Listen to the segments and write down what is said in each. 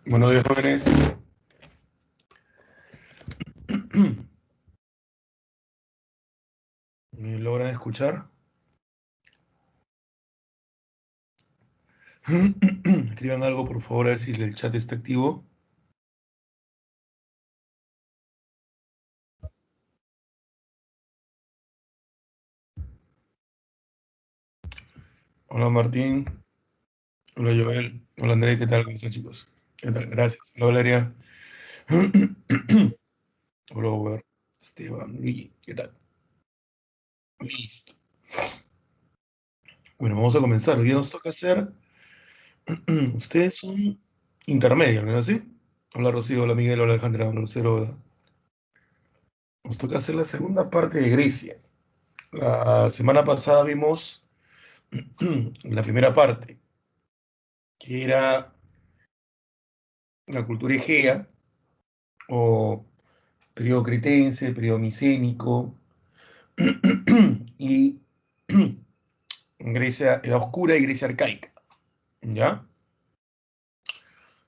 Buenos días, jóvenes. ¿Me logran escuchar? Escriban algo, por favor, a ver si el chat está activo. Hola, Martín. Hola, Joel. Hola, André. ¿Qué tal? ¿Cómo están, chicos? ¿Qué tal? Gracias. Hola, Valeria. Hola, Robert. Esteban. Luigi. ¿Qué tal? Listo. Bueno, vamos a comenzar. Hoy día nos toca hacer... Ustedes son intermedios, ¿no es así? Hola, Rocío. Hola, Miguel. Hola, Alejandra. Hola, Lucero. Hola. Nos toca hacer la segunda parte de Grecia. La semana pasada vimos la primera parte, que era la cultura egea, o periodo cretense, periodo micénico, y Grecia Edad Oscura y Grecia Arcaica, ¿ya?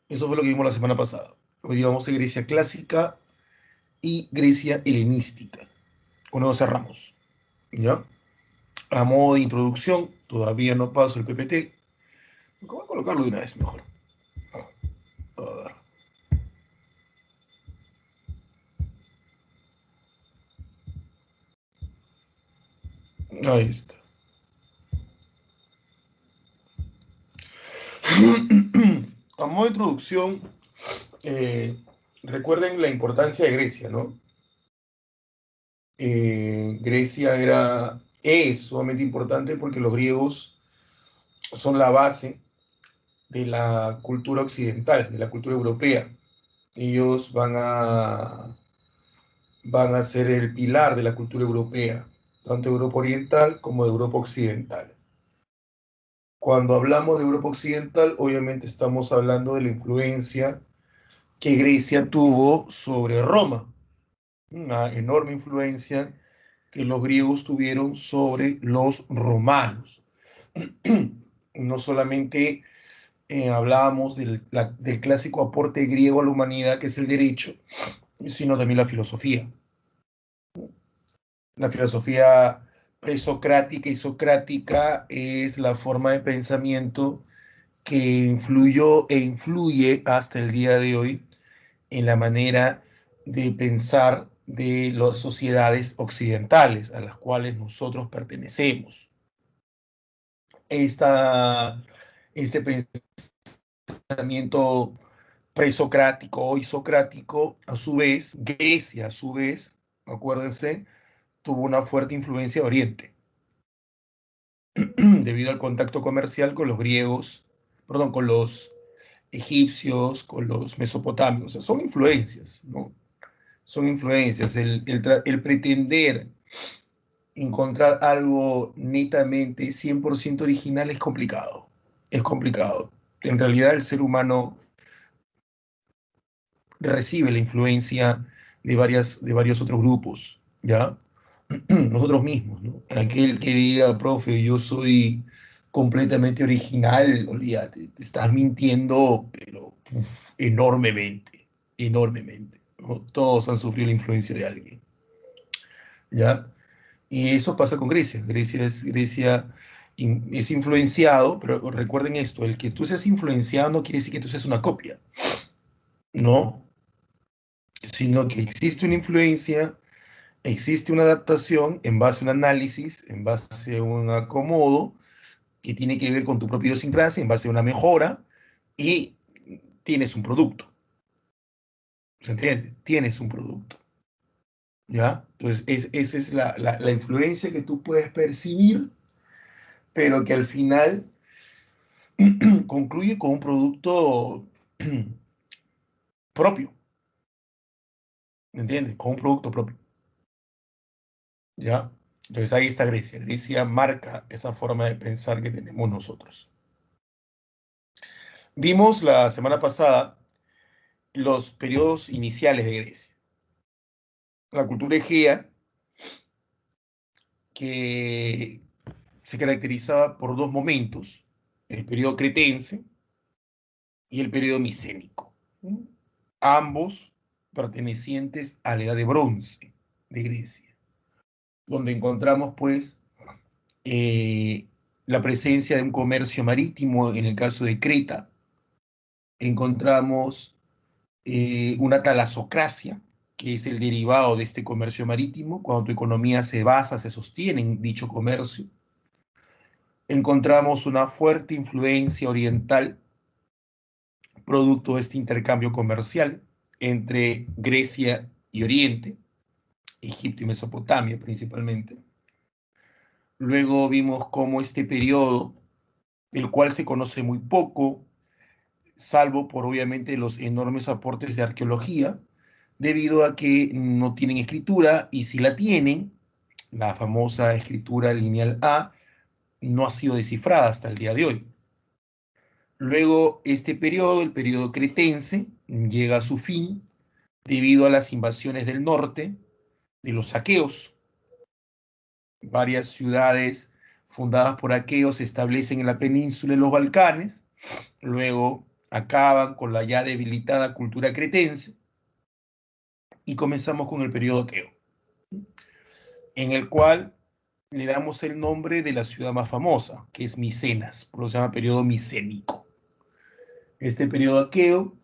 Eso fue lo que vimos la semana pasada. Hoy día vamos a Grecia Clásica y Grecia Helenística. Con eso cerramos, ¿ya? A modo de introducción, todavía no paso el PPT. Voy a colocarlo de una vez mejor. A ver. Ahí está. A modo de introducción, eh, recuerden la importancia de Grecia, ¿no? Grecia es sumamente importante porque los griegos son la base de la cultura occidental, de la cultura europea. Ellos van a ser el pilar de la cultura europea, tanto de Europa Oriental como de Europa Occidental. Cuando hablamos de Europa Occidental, obviamente estamos hablando de la influencia que Grecia tuvo sobre Roma, una enorme influencia que los griegos tuvieron sobre los romanos. No solamente hablábamos del clásico aporte griego a la humanidad, que es el derecho, sino también la filosofía. La filosofía presocrática y socrática es la forma de pensamiento que influyó e influye hasta el día de hoy en la manera de pensar de las sociedades occidentales a las cuales nosotros pertenecemos. Esta, este pensamiento presocrático y socrático, a su vez, Grecia, a su vez, acuérdense, tuvo una fuerte influencia de Oriente, debido al contacto comercial con los griegos, perdón, con los egipcios, con los mesopotamios. O sea, son influencias, ¿no? Son influencias. El pretender encontrar algo netamente 100% original es complicado. Es complicado. En realidad el ser humano recibe la influencia de varios otros grupos, ¿ya? Nosotros mismos, ¿no? Aquel que diga, profe, yo soy completamente original, olvídate, te estás mintiendo, pero enormemente, enormemente, ¿no? Todos han sufrido la influencia de alguien, ¿ya? Y eso pasa con Grecia. Grecia es influenciado, pero recuerden esto, el que tú seas influenciado no quiere decir que tú seas una copia, ¿no? Sino que existe una influencia, existe una adaptación en base a un análisis, en base a un acomodo que tiene que ver con tu propia idiosincrasia, en base a una mejora, y tienes un producto. ¿Se entiende? Tienes un producto. ¿Ya? Entonces, esa es la influencia que tú puedes percibir, pero que al final concluye con un producto propio. ¿Me entiendes? Con un producto propio. ¿Ya? Entonces ahí está Grecia. Grecia marca esa forma de pensar que tenemos nosotros. Vimos la semana pasada los periodos iniciales de Grecia. La cultura egea, que se caracterizaba por dos momentos, el periodo cretense y el periodo micénico. ambos pertenecientes a la Edad de Bronce de Grecia, donde encontramos pues la presencia de un comercio marítimo en el caso de Creta, encontramos una talasocracia, que es el derivado de este comercio marítimo, cuando tu economía se basa, se sostiene en dicho comercio. Encontramos una fuerte influencia oriental, producto de este intercambio comercial entre Grecia y Oriente, Egipto y Mesopotamia principalmente. Luego vimos cómo este periodo, el cual se conoce muy poco, salvo por obviamente los enormes aportes de arqueología, debido a que no tienen escritura, y si la tienen, la famosa escritura lineal A, no ha sido descifrada hasta el día de hoy. Luego, este periodo, el periodo cretense, llega a su fin debido a las invasiones del norte de los aqueos. Varias ciudades fundadas por aqueos se establecen en la península de los Balcanes, luego acaban con la ya debilitada cultura cretense y comenzamos con el periodo aqueo, en el cual le damos el nombre de la ciudad más famosa, que es Micenas, por lo que se llama periodo micénico. Este periodo aqueo,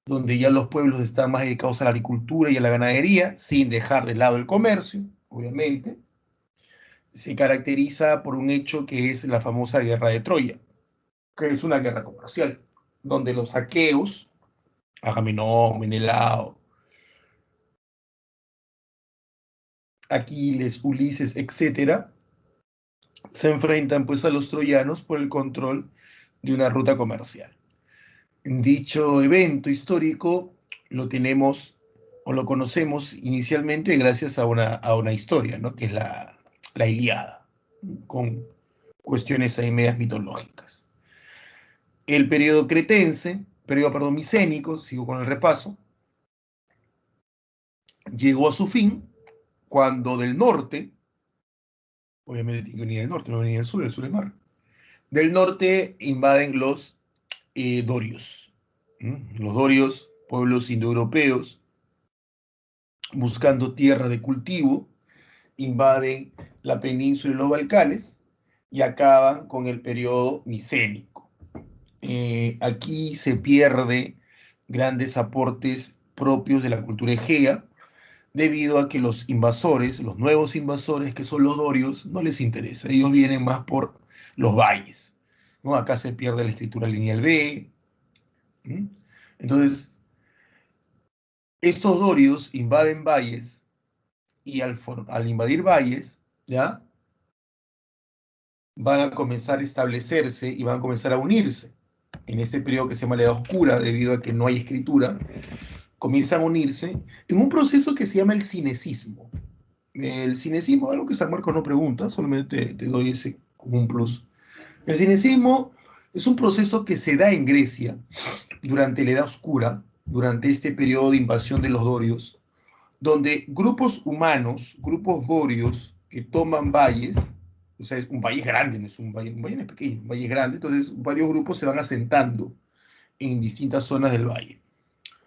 donde ya los pueblos están más dedicados a la agricultura y a la ganadería, sin dejar de lado el comercio, obviamente, se caracteriza por un hecho que es la famosa guerra de Troya, que es una guerra comercial, donde los aqueos, Agamenón, Menelao, Aquiles, Ulises, etcétera, se enfrentan pues a los troyanos por el control de una ruta comercial. Dicho evento histórico lo tenemos o lo conocemos inicialmente gracias a una historia, ¿no? Que es la Ilíada, con cuestiones ahí medias mitológicas. El periodo cretense, periodo micénico, sigo con el repaso, llegó a su fin cuando del norte, obviamente tiene que venir del norte, no venir del sur es mar, del norte invaden los dorios. Los dorios, pueblos indoeuropeos, buscando tierra de cultivo, invaden la península y los Balcanes y acaban con el periodo micénico. Aquí se pierde grandes aportes propios de la cultura egea, debido a que los invasores, los nuevos invasores que son los dorios, no les interesa. Ellos vienen más por los valles, ¿no? Acá se pierde la escritura lineal B. Entonces, estos dorios invaden valles y al invadir valles, ¿ya? Van a comenzar a establecerse y van a comenzar a unirse. En este periodo que se llama la Edad Oscura, debido a que no hay escritura, comienzan a unirse en un proceso que se llama el cinecismo. El cinecismo, algo que San Marcos no pregunta, solamente te doy ese como un plus. El cinecismo es un proceso que se da en Grecia durante la Edad Oscura, durante este periodo de invasión de los dorios, donde grupos humanos, grupos dorios que toman valles, o sea, es un valle grande, no es un valle no es pequeño, un valle es grande, entonces varios grupos se van asentando en distintas zonas del valle,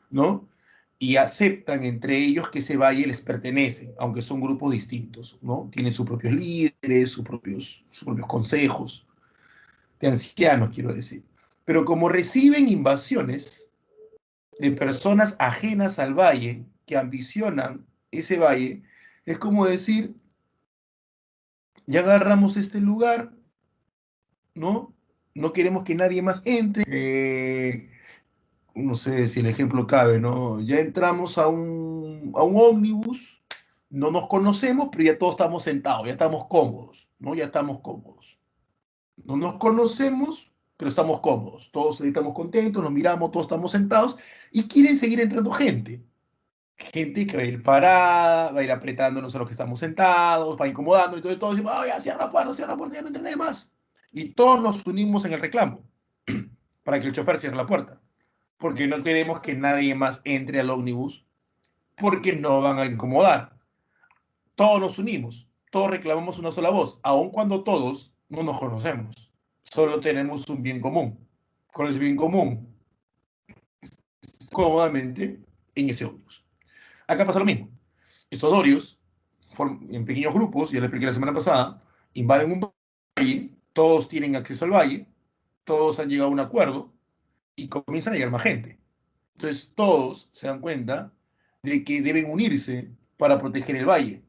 ¿no? Y aceptan entre ellos que ese valle les pertenece, aunque son grupos distintos, ¿no? Tienen sus propios líderes, sus propios consejos, de ancianos, quiero decir. Pero como reciben invasiones de personas ajenas al valle, que ambicionan ese valle, es como decir, ya agarramos este lugar, ¿no? No queremos que nadie más entre. No sé si el ejemplo cabe, ¿no? Ya entramos a un ómnibus, no nos conocemos, pero ya todos estamos sentados, ya estamos cómodos, ¿no? Ya estamos cómodos. No nos conocemos, pero estamos cómodos. Todos estamos contentos, nos miramos, todos estamos sentados y quieren seguir entrando gente. Gente que va a ir parada, va a ir apretándonos a los que estamos sentados, va incomodando, y todos decimos, oh, ya cierra la puerta, ya no entre nadie más. Y todos nos unimos en el reclamo para que el chofer cierre la puerta, porque no queremos que nadie más entre al ómnibus, porque no van a incomodar. Todos nos unimos, todos reclamamos una sola voz, aun cuando todos no nos conocemos. Solo tenemos un bien común. ¿Cuál es el bien común? cómodamente en ese ómnibus. Acá pasa lo mismo. Estos dorios, en pequeños grupos, ya les expliqué la semana pasada, invaden un valle, todos tienen acceso al valle, todos han llegado a un acuerdo y comienzan a llegar más gente. Entonces todos se dan cuenta de que deben unirse para proteger el valle.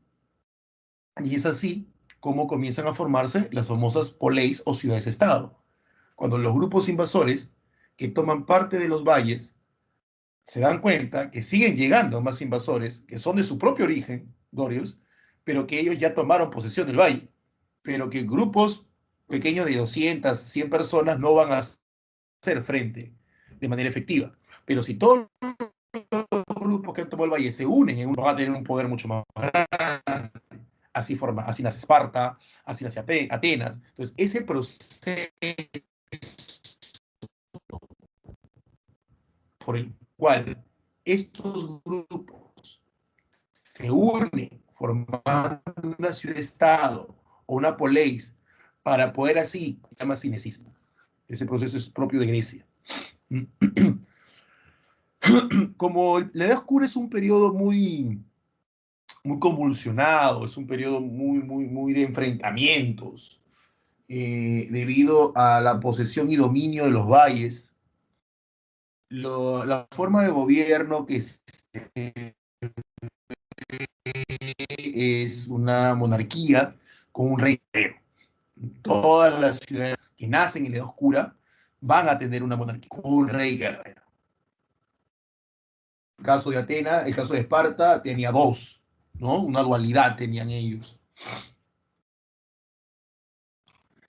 Y es así como comienzan a formarse las famosas poleis o ciudades-estado. Cuando los grupos invasores que toman parte de los valles se dan cuenta que siguen llegando más invasores que son de su propio origen, dorios, pero que ellos ya tomaron posesión del valle, pero que grupos pequeños de 200, 100 personas no van a hacer frente de manera efectiva. Pero si todos los grupos que han tomado el valle se unen, van a tener un poder mucho más grande. Así nace Esparta, así nace Atenas. Entonces, ese proceso por el cual estos grupos se unen formando una ciudad-estado o una poleis para poder así, se llama cinecismo. Ese proceso es propio de Grecia. Como la Edad Oscura es un periodo muy convulsionado, es un periodo muy de enfrentamientos, debido a la posesión y dominio de los valles, la forma de gobierno que es una monarquía con un rey guerrero. Todas las ciudades que nacen en la Edad Oscura van a tener una monarquía con un rey guerrero. El caso de Atenas, el caso de Esparta tenía dos, ¿no? Una dualidad tenían ellos.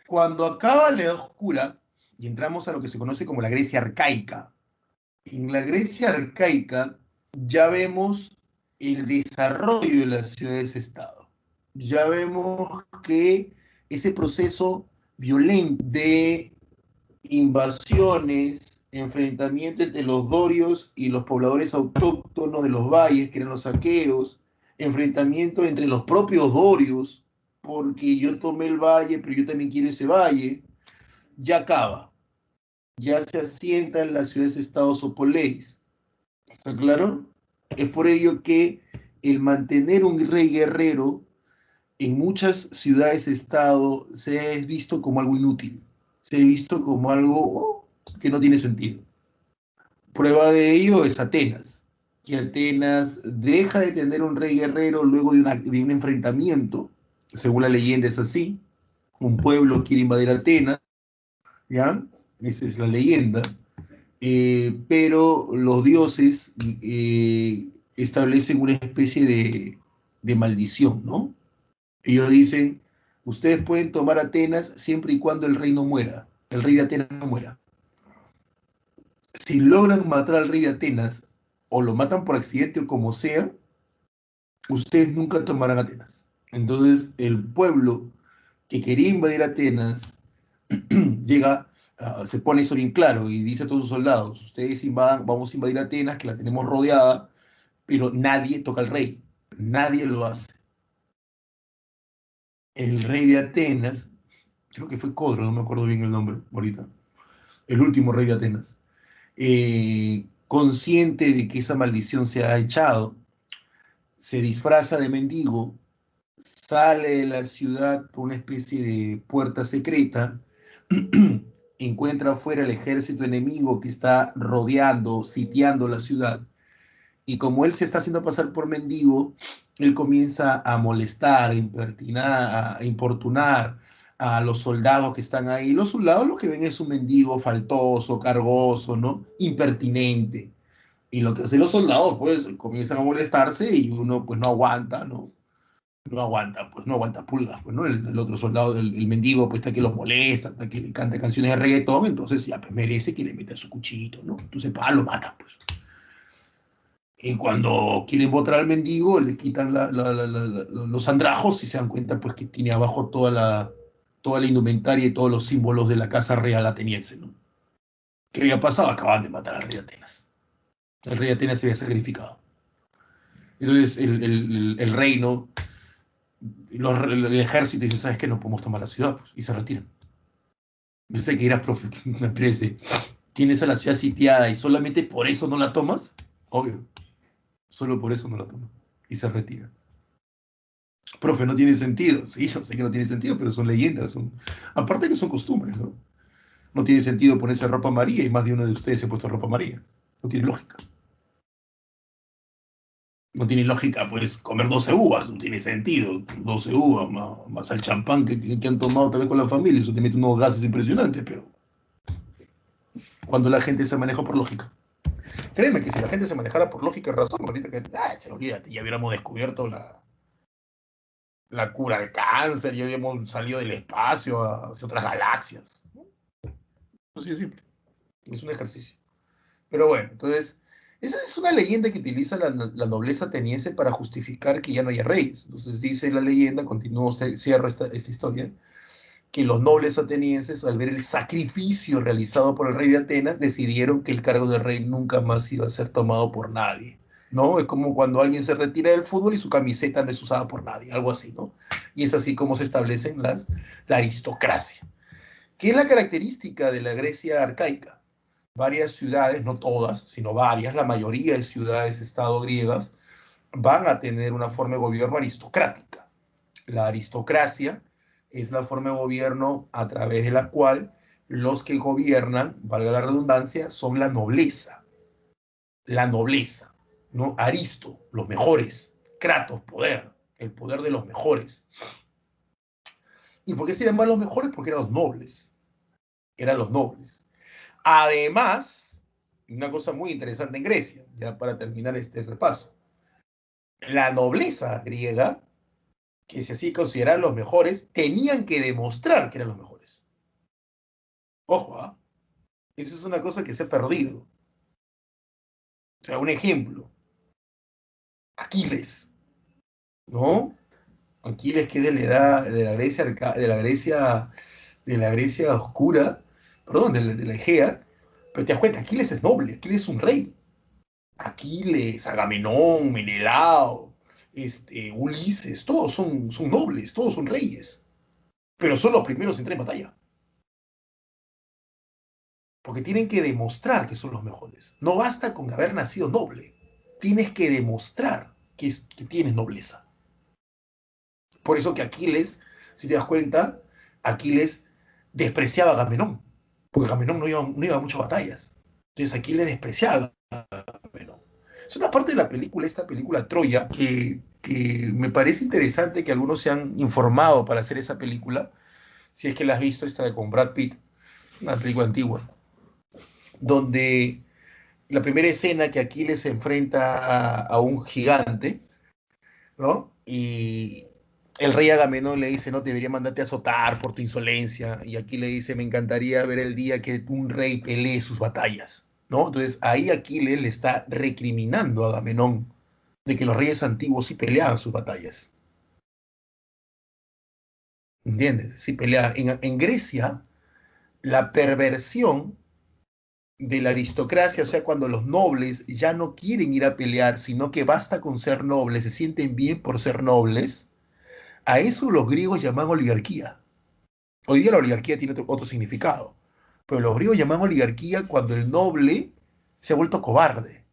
Cuando acaba la Edad Oscura y entramos a lo que se conoce como la Grecia arcaica, en la Grecia arcaica ya vemos el desarrollo de las ciudades-estado. Ya vemos que ese proceso violento de invasiones, enfrentamiento entre los dorios y los pobladores autóctonos de los valles, que eran los aqueos, enfrentamiento entre los propios dorios, porque yo tomé el valle, pero yo también quiero ese valle, ya acaba. Ya se asientan las ciudades-estados o poleis. ¿Está claro? Es por ello que el mantener un rey guerrero en muchas ciudades-estado se ha visto como algo inútil, se ha visto como algo que no tiene sentido. Prueba de ello es Atenas, que Atenas deja de tener un rey guerrero luego de un enfrentamiento, según la leyenda es así, un pueblo quiere invadir Atenas, ¿ya? Esa es la leyenda, pero los dioses establecen una especie de maldición, ¿no? Ellos dicen, ustedes pueden tomar Atenas siempre y cuando el rey no muera, el rey de Atenas no muera. Si logran matar al rey de Atenas, o lo matan por accidente o como sea, ustedes nunca tomarán Atenas. Entonces el pueblo que quería invadir Atenas llega, se pone eso bien claro y dice a todos sus soldados, ustedes invadan, vamos a invadir Atenas, que la tenemos rodeada, pero nadie toca al rey, nadie lo hace. El rey de Atenas, creo que fue Codro, no me acuerdo bien el nombre ahorita, el último rey de Atenas, consciente de que esa maldición se ha echado, se disfraza de mendigo, sale de la ciudad por una especie de puerta secreta, encuentra afuera el ejército enemigo que está rodeando, sitiando la ciudad, y como él se está haciendo pasar por mendigo, él comienza a molestar, a importunar a los soldados que están ahí. Los soldados lo que ven es un mendigo faltoso, cargoso, ¿no? Impertinente. Y lo que hacen los soldados, pues, comienzan a molestarse y uno, pues, no aguanta, ¿no? No aguanta pulgas, pues, ¿no? El otro soldado, el mendigo, pues, está que lo molesta, está que le canta canciones de reggaetón, entonces ya, pues, merece que le meta su cuchillito, ¿no? Entonces, lo matan, pues. Y cuando quieren botar al mendigo, le quitan los andrajos y se dan cuenta, pues, que tiene abajo toda la indumentaria y todos los símbolos de la casa real ateniense, ¿no? ¿Qué había pasado? Acaban de matar al rey de Atenas. El rey de Atenas se había sacrificado. Entonces el reino, el ejército dice, ¿sabes qué? No podemos tomar la ciudad, pues, y se retiran. Yo sé que irás, profe, me parece, tienes a la ciudad sitiada y solamente por eso no la tomas, obvio, solo por eso no la tomas y se retira. Profe, no tiene sentido. Sí, yo sé que no tiene sentido, pero son leyendas. Aparte que son costumbres, ¿no? No tiene sentido ponerse ropa amarilla y más de uno de ustedes se ha puesto ropa amarilla. No tiene lógica. No tiene lógica, pues, comer 12 uvas, no tiene sentido. 12 uvas más el champán que han tomado tal vez con la familia, eso te mete unos gases impresionantes, pero cuando la gente se maneja por lógica. Créeme que si la gente se manejara por lógica y razón, ahorita que, olvídate, ya hubiéramos descubierto la cura al cáncer, ya habíamos salido del espacio hacia otras galaxias. Así de simple. Es un ejercicio. Pero bueno, entonces, esa es una leyenda que utiliza la nobleza ateniense para justificar que ya no haya reyes. Entonces dice la leyenda, continúo, cierro esta historia, que los nobles atenienses, al ver el sacrificio realizado por el rey de Atenas, decidieron que el cargo de rey nunca más iba a ser tomado por nadie. ¿No? Es como cuando alguien se retira del fútbol y su camiseta no es usada por nadie, algo así, ¿no? Y es así como se establecen la aristocracia, que es la característica de la Grecia arcaica. Varias ciudades, no todas, sino varias, la mayoría de ciudades-estado griegas, van a tener una forma de gobierno aristocrática. La aristocracia es la forma de gobierno a través de la cual los que gobiernan, valga la redundancia, son la nobleza. La nobleza, ¿no? Aristo, los mejores. Kratos, poder, el poder de los mejores. ¿Y por qué se llaman los mejores? Porque eran los nobles. Eran los nobles. Además, una cosa muy interesante en Grecia, ya para terminar este repaso. La nobleza griega, que se así consideraban los mejores, tenían que demostrar que eran los mejores. Ojo, ¿ah? Eso es una cosa que se ha perdido. O sea, un ejemplo. Aquiles, ¿no? Aquiles, que es de la edad de la Grecia, de la Grecia oscura, perdón, de la Egea, pero te das cuenta, Aquiles es noble, Aquiles es un rey. Aquiles, Agamenón, Menelao, Ulises, todos son nobles, todos son reyes, pero son los primeros en entrar en batalla, porque tienen que demostrar que son los mejores. No basta con haber nacido noble, tienes que demostrar que tienes nobleza. Por eso que Aquiles, si te das cuenta, Aquiles despreciaba a Agamenón, porque Agamenón no iba a muchas batallas. Entonces Aquiles despreciaba a Agamenón. Es una parte de la película, esta película Troya, que me parece interesante que algunos se han informado para hacer esa película, si es que la has visto, esta de con Brad Pitt, una película antigua, donde la primera escena que Aquiles se enfrenta a un gigante, ¿no? Y el rey Agamenón le dice, no, debería mandarte a azotar por tu insolencia. Y aquí le dice, me encantaría ver el día que un rey pelee sus batallas, ¿no? Entonces ahí Aquiles le está recriminando a Agamenón de que los reyes antiguos sí peleaban sus batallas. ¿Entiendes? Sí peleaban. En Grecia, la perversión de la aristocracia, o sea, cuando los nobles ya no quieren ir a pelear, sino que basta con ser nobles, se sienten bien por ser nobles, a eso los griegos llaman oligarquía. Hoy día la oligarquía tiene otro significado, pero los griegos llaman oligarquía cuando el noble se ha vuelto cobarde,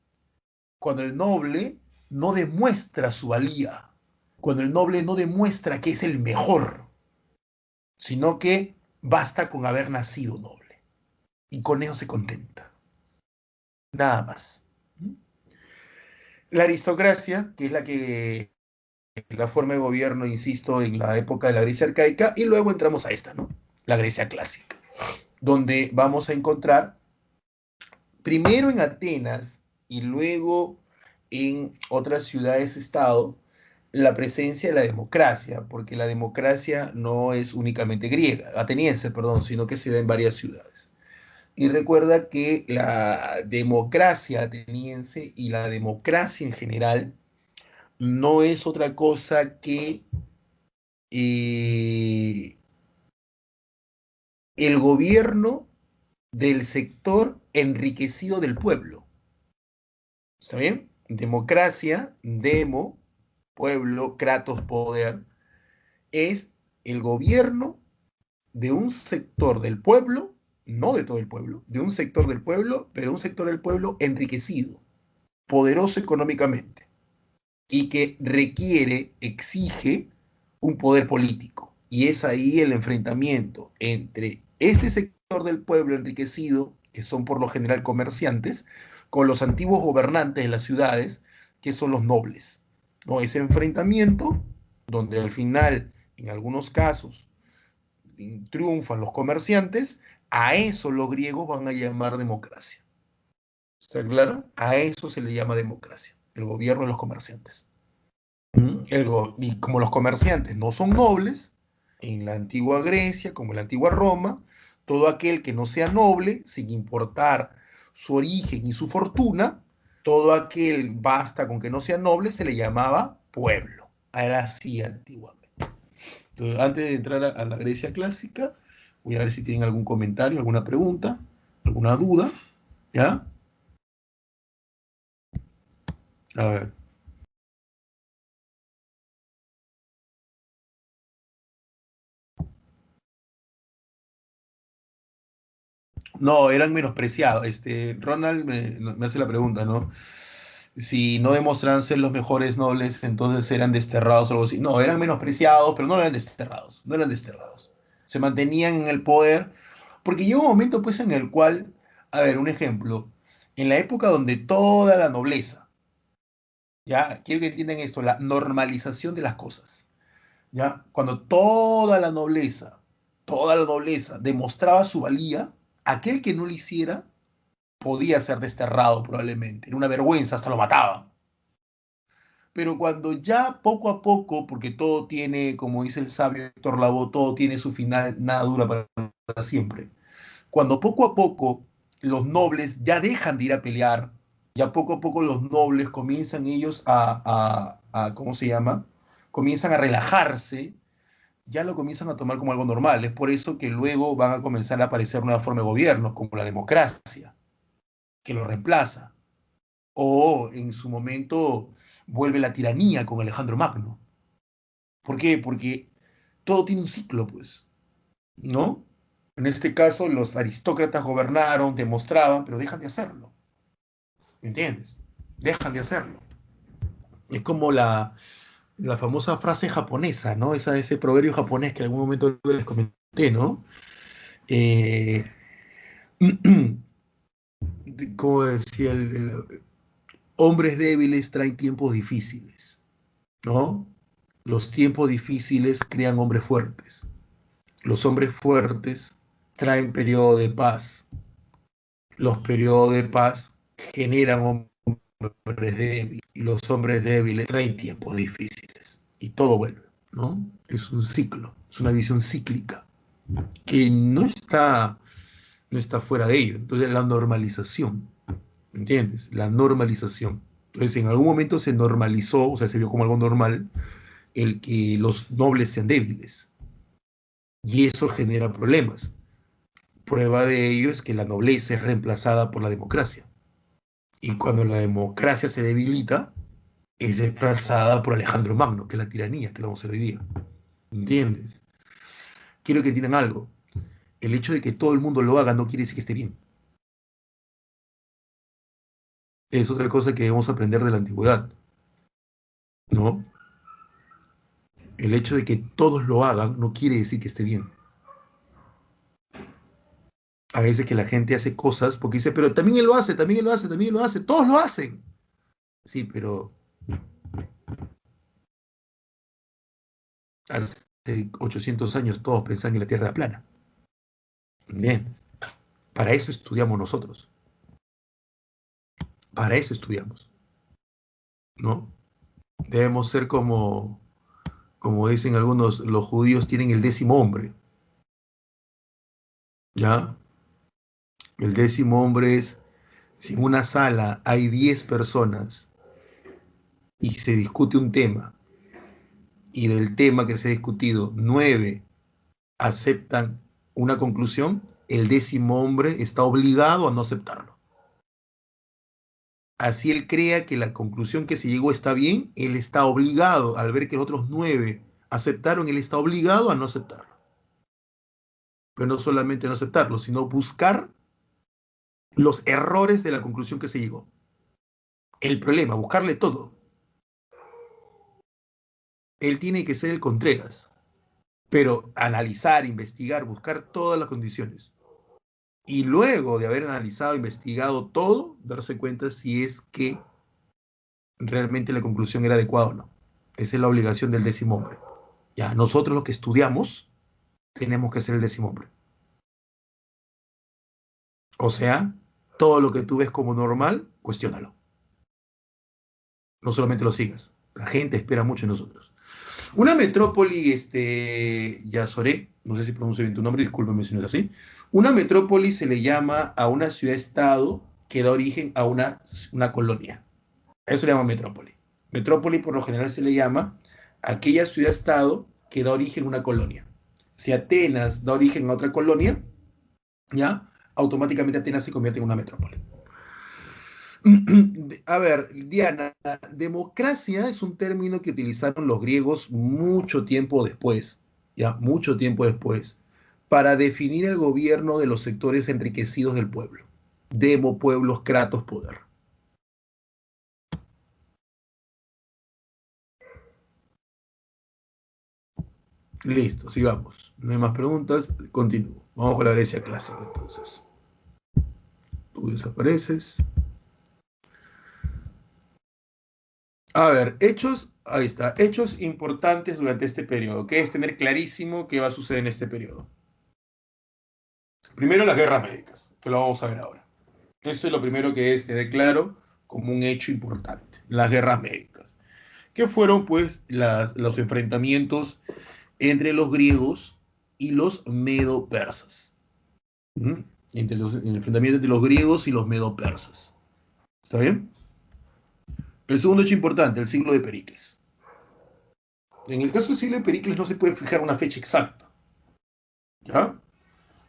cuando el noble no demuestra su valía, cuando el noble no demuestra que es el mejor, sino que basta con haber nacido noble y con eso se contenta, nada más. La aristocracia, que es la forma de gobierno, insisto, en la época de la Grecia arcaica, y luego entramos a esta, ¿no? La Grecia clásica, donde vamos a encontrar primero en Atenas y luego en otras ciudades-estado la presencia de la democracia, porque la democracia no es únicamente griega, ateniense, perdón, sino que se da en varias ciudades. Y recuerda que la democracia ateniense y la democracia en general no es otra cosa que eh, el gobierno del sector enriquecido del pueblo. ¿Está bien? Democracia, demo, pueblo, kratos, poder, es el gobierno de un sector del pueblo no de todo el pueblo, de un sector del pueblo, pero un sector del pueblo enriquecido, poderoso económicamente, y que requiere, exige un poder político. Y es ahí el enfrentamiento entre ese sector del pueblo enriquecido, que son por lo general comerciantes, con los antiguos gobernantes de las ciudades, que son los nobles. ¿No? Ese enfrentamiento, donde al final, en algunos casos, triunfan los comerciantes, a eso los griegos van a llamar democracia. ¿Está claro? A eso se le llama democracia, el gobierno de los comerciantes. Y como los comerciantes no son nobles, en la antigua Grecia, como en la antigua Roma, todo aquel que no sea noble, sin importar su origen y su fortuna, todo aquel basta con que no sea noble, se le llamaba pueblo. Era así antiguamente. Entonces, antes de entrar a la Grecia clásica, voy a ver si tienen algún comentario, alguna pregunta, alguna duda. ¿Ya? A ver. No, eran menospreciados. Ronald me hace la pregunta, ¿no? Si no demostraban ser los mejores nobles, entonces eran desterrados o algo así. No, eran menospreciados, pero no eran desterrados. No eran desterrados. Se mantenían en el poder, porque llegó un momento, pues, en el cual, a ver, un ejemplo, en la época donde toda la nobleza, ya, quiero que entiendan esto, la normalización de las cosas, ya, cuando toda la nobleza demostraba su valía, aquel que no lo hiciera podía ser desterrado probablemente, era una vergüenza, hasta lo mataban. Pero cuando ya poco a poco, porque todo tiene, como dice el sabio Héctor Lavoe, todo tiene su final, nada dura para siempre. Cuando poco a poco los nobles ya dejan de ir a pelear, ya poco a poco los nobles comienzan ellos ¿cómo se llama? Comienzan a relajarse, ya lo comienzan a tomar como algo normal. Es por eso que luego van a comenzar a aparecer nuevas formas de gobierno, como la democracia, que lo reemplaza. O en su momento vuelve la tiranía con Alejandro Magno. ¿Por qué? Porque todo tiene un ciclo, pues, ¿no? En este caso, los aristócratas gobernaron, demostraban, pero dejan de hacerlo. ¿Me entiendes? Dejan de hacerlo. Es como la famosa frase japonesa, ¿no? Ese proverbio japonés que en algún momento les comenté, ¿no? Eh, como decía hombres débiles traen tiempos difíciles, ¿no? Los tiempos difíciles crean hombres fuertes. Los hombres fuertes traen periodo de paz. Los periodos de paz generan hombres débiles. Y los hombres débiles traen tiempos difíciles. Y todo vuelve, ¿no? Es un ciclo, es una visión cíclica que no está fuera de ello. Entonces, la normalización, ¿me entiendes? La normalización. Entonces, en algún momento se normalizó, o sea, se vio como algo normal el que los nobles sean débiles. Y eso genera problemas. Prueba de ello es que la nobleza es reemplazada por la democracia. Y cuando la democracia se debilita, es reemplazada por Alejandro Magno, que es la tiranía, que lo vamos a ver hoy día. ¿Entiendes? Quiero que entiendan algo. El hecho de que todo el mundo lo haga no quiere decir que esté bien. Es otra cosa que debemos aprender de la antigüedad, ¿no? El hecho de que todos lo hagan no quiere decir que esté bien. A veces que la gente hace cosas porque dice, pero también él lo hace, también él lo hace, también él lo hace, todos lo hacen. Sí, pero hace 800 años todos pensaban que la Tierra era plana. Bien, para eso estudiamos nosotros, para eso estudiamos, ¿no? Debemos ser como dicen algunos, los judíos tienen el décimo hombre, ¿ya? El décimo hombre es, si en una sala hay 10 personas y se discute un tema, y del tema que se ha discutido, 9 aceptan una conclusión, el décimo hombre está obligado a no aceptarlo. Así él crea que la conclusión que se llegó está bien, él está obligado, al ver que los otros 9 aceptaron, él está obligado a no aceptarlo. pero no solamente no aceptarlo, sino buscar los errores de la conclusión que se llegó. El problema, buscarle todo. Él tiene que ser el Contreras, pero analizar, investigar, buscar todas las condiciones. Y luego de haber analizado, investigado todo, darse cuenta si es que realmente la conclusión era adecuada o no. Esa es la obligación del décimo hombre. Ya, nosotros los que estudiamos tenemos que ser el décimo hombre. O sea, todo lo que tú ves como normal, cuestiónalo. No solamente lo sigas. La gente espera mucho en nosotros. Una metrópoli, Yasoré, no sé si pronuncio bien tu nombre, discúlpeme si no es así. Una metrópoli se le llama a una ciudad-estado que da origen a una colonia. Eso se llama metrópoli. Metrópoli por lo general se le llama a aquella ciudad-estado que da origen a una colonia. Si Atenas da origen a otra colonia, ¿ya? Automáticamente Atenas se convierte en una metrópoli. A ver, Diana, democracia es un término que utilizaron los griegos mucho tiempo después, ya, mucho tiempo después, para definir el gobierno de los sectores enriquecidos del pueblo. Demo, pueblos, kratos, poder. Listo, sigamos. No hay más preguntas, continúo. Vamos con la Grecia clásica entonces. Tú desapareces. A ver, hechos, ahí está, hechos importantes durante este periodo, que es tener clarísimo qué va a suceder en este periodo. Primero, las guerras médicas, que lo vamos a ver ahora. Eso es lo primero que es tener claro como un hecho importante, las guerras médicas, que fueron pues los enfrentamientos entre los griegos y los medo-persas. ¿Mm? El enfrentamiento entre los griegos y los medo-persas. ¿Está bien? El segundo hecho importante, el siglo de Pericles. En el caso del siglo de Pericles no se puede fijar una fecha exacta. ¿Ya?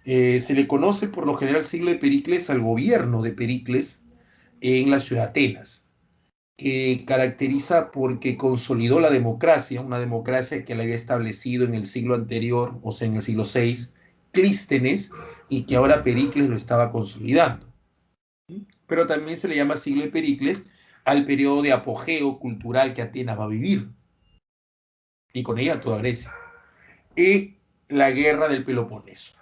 Se le conoce por lo general siglo de Pericles al gobierno de Pericles en la ciudad de Atenas, que caracteriza porque consolidó la democracia, una democracia que la había establecido en el siglo anterior, o sea, en el siglo VI, Clístenes, y que ahora Pericles lo estaba consolidando. Pero también se le llama siglo de Pericles al periodo de apogeo cultural que Atenas va a vivir, y con ella toda Grecia. Y la guerra del Peloponeso,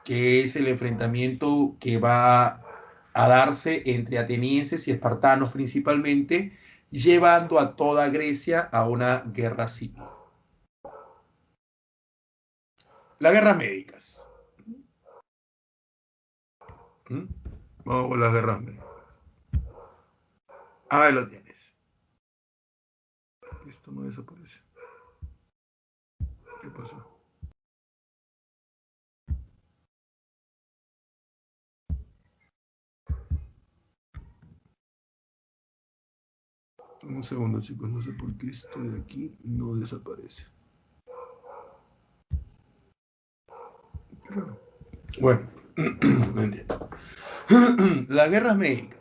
que es el enfrentamiento que va a darse entre atenienses y espartanos principalmente, llevando a toda Grecia a una guerra civil. Las guerras médicas. ¿Mm? Vamos con las guerras médicas. Ahí lo tienes. Esto no desaparece. ¿Qué pasó? Un segundo, chicos. No sé por qué esto de aquí no desaparece. Bueno, no entiendo. Las guerras médicas.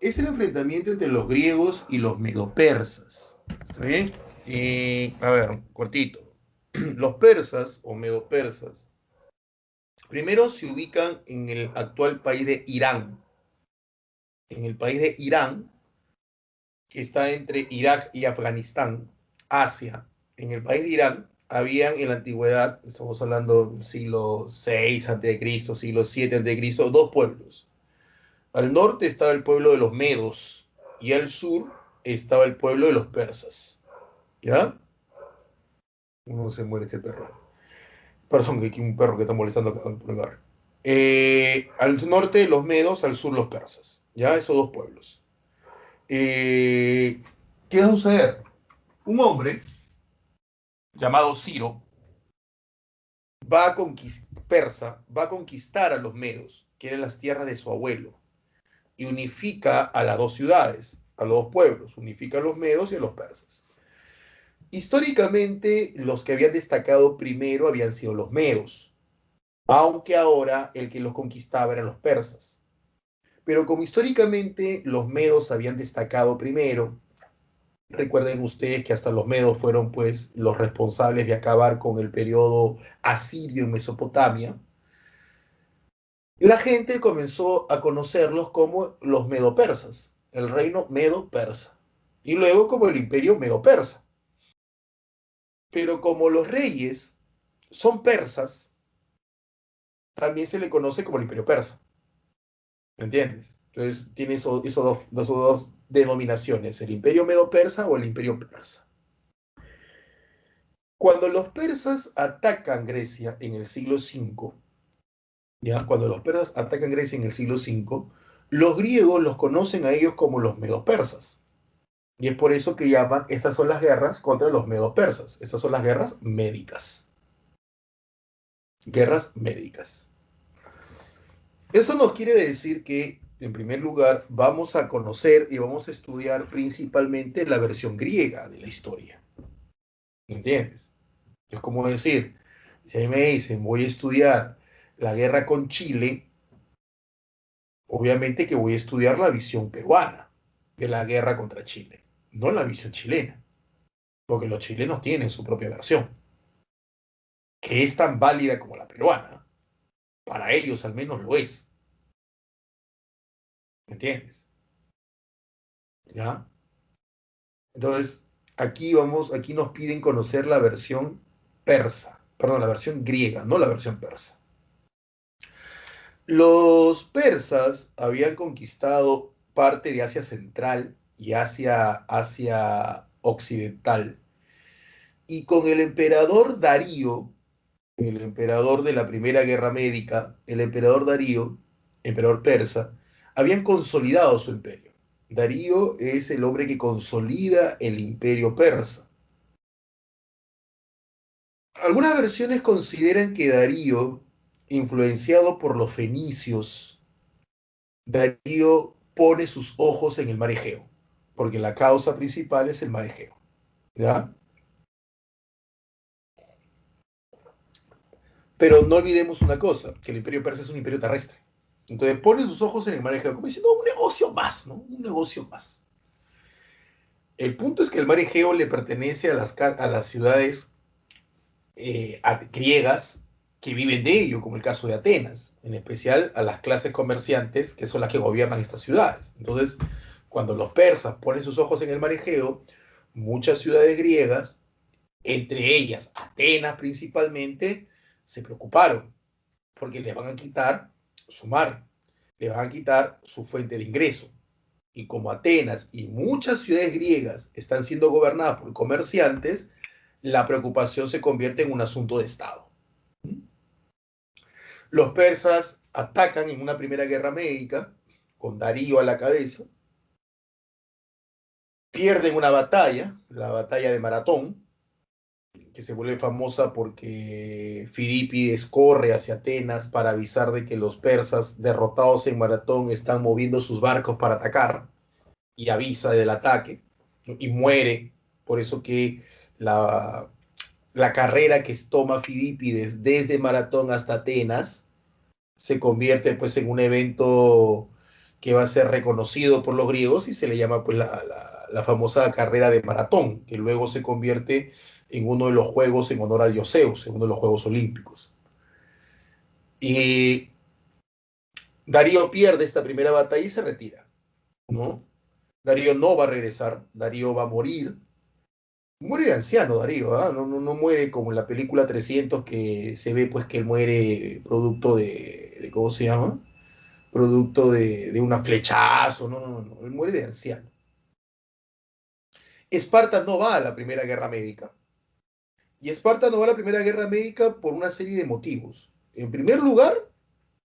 Es el enfrentamiento entre los griegos y los medopersas. ¿Está bien? A ver, cortito. Los persas o medopersas primero se ubican en el actual país de Irán. En el país de Irán, que está entre Irak y Afganistán, Asia. En el país de Irán habían en la antigüedad, estamos hablando del siglo VI a.C., siglo VII a.C., dos pueblos. Al norte estaba el pueblo de los medos y al sur estaba el pueblo de los persas. ¿Ya? Uno se muere este perro. Perdón, que aquí un perro que está molestando acá por el barrio. Al norte los medos, al sur los persas. ¿Ya? Esos dos pueblos. ¿Qué va a suceder? Un hombre llamado Ciro va a conquistar a los medos, que eran las tierras de su abuelo, y unifica a las dos ciudades, a los dos pueblos, unifica a los medos y a los persas. Históricamente, los que habían destacado primero habían sido los medos, aunque ahora el que los conquistaba eran los persas. Pero como históricamente los medos habían destacado primero, Recuerden ustedes que hasta los medos fueron pues los responsables de acabar con el periodo asirio en Mesopotamia. La gente comenzó a conocerlos como los medo-persas, el reino medo-persa, y luego como el imperio medo-persa. Pero como los reyes son persas, también se le conoce como el imperio persa, ¿me entiendes? Entonces tiene esos dos denominaciones, el imperio medo-persa o el imperio persa. Cuando los persas atacan Grecia en el siglo V, ¿ya? Cuando los persas atacan Grecia en el siglo V, los griegos los conocen a ellos como los medo-persas. Y es por eso que llaman, estas son las guerras contra los medo-persas. Estas son las guerras médicas. Guerras médicas. Eso nos quiere decir que, en primer lugar, vamos a conocer y vamos a estudiar principalmente la versión griega de la historia. ¿Entiendes? Es como decir, si a mí me dicen, voy a estudiar la guerra con Chile, obviamente que voy a estudiar la visión peruana de la guerra contra Chile, no la visión chilena, porque los chilenos tienen su propia versión, que es tan válida como la peruana. Para ellos al menos lo es. ¿Me entiendes? ¿Ya? Entonces, aquí nos piden conocer la versión persa, perdón, la versión griega, no la versión persa. Los persas habían conquistado parte de Asia Central y Asia Occidental, y con el emperador Darío, el emperador de la Primera Guerra Médica, el emperador Darío, emperador persa, habían consolidado su imperio. Darío es el hombre que consolida el imperio persa. Algunas versiones consideran que Darío, influenciado por los fenicios, Darío pone sus ojos en el mar Egeo, porque la causa principal es el mar Egeo, ¿ya? Pero no olvidemos una cosa, que el imperio persa es un imperio terrestre. Entonces pone sus ojos en el mar Egeo, como diciendo, un negocio más, ¿no? Un negocio más. El punto es que el mar Egeo le pertenece a las ciudades griegas que viven de ello, como el caso de Atenas, en especial a las clases comerciantes que son las que gobiernan estas ciudades. Entonces, cuando los persas ponen sus ojos en el mar Egeo, muchas ciudades griegas, entre ellas Atenas principalmente, se preocuparon porque le van a quitar su mar, le van a quitar su fuente de ingreso. Y como Atenas y muchas ciudades griegas están siendo gobernadas por comerciantes, la preocupación se convierte en un asunto de Estado. Los persas atacan en una primera guerra médica, con Darío a la cabeza, pierden una batalla, la batalla de Maratón, que se vuelve famosa porque Filipides corre hacia Atenas para avisar de que los persas derrotados en Maratón están moviendo sus barcos para atacar, y avisa del ataque, ¿no? Y muere. Por eso que la carrera que toma Filipides desde Maratón hasta Atenas se convierte pues en un evento que va a ser reconocido por los griegos y se le llama pues la famosa carrera de Maratón, que luego se convierte en uno de los juegos en honor al dios Zeus, en uno de los Juegos Olímpicos. Y Darío pierde esta primera batalla y se retira, ¿no? Darío no va a regresar, Darío va a morir. Muere de anciano Darío, ¿ah? No muere como en la película 300 que se ve pues que él muere producto ¿cómo se llama? Producto de una flechazo, no, él muere de anciano. Esparta no va a la Primera Guerra Médica. Y Esparta no va a la Primera Guerra Médica por una serie de motivos. En primer lugar,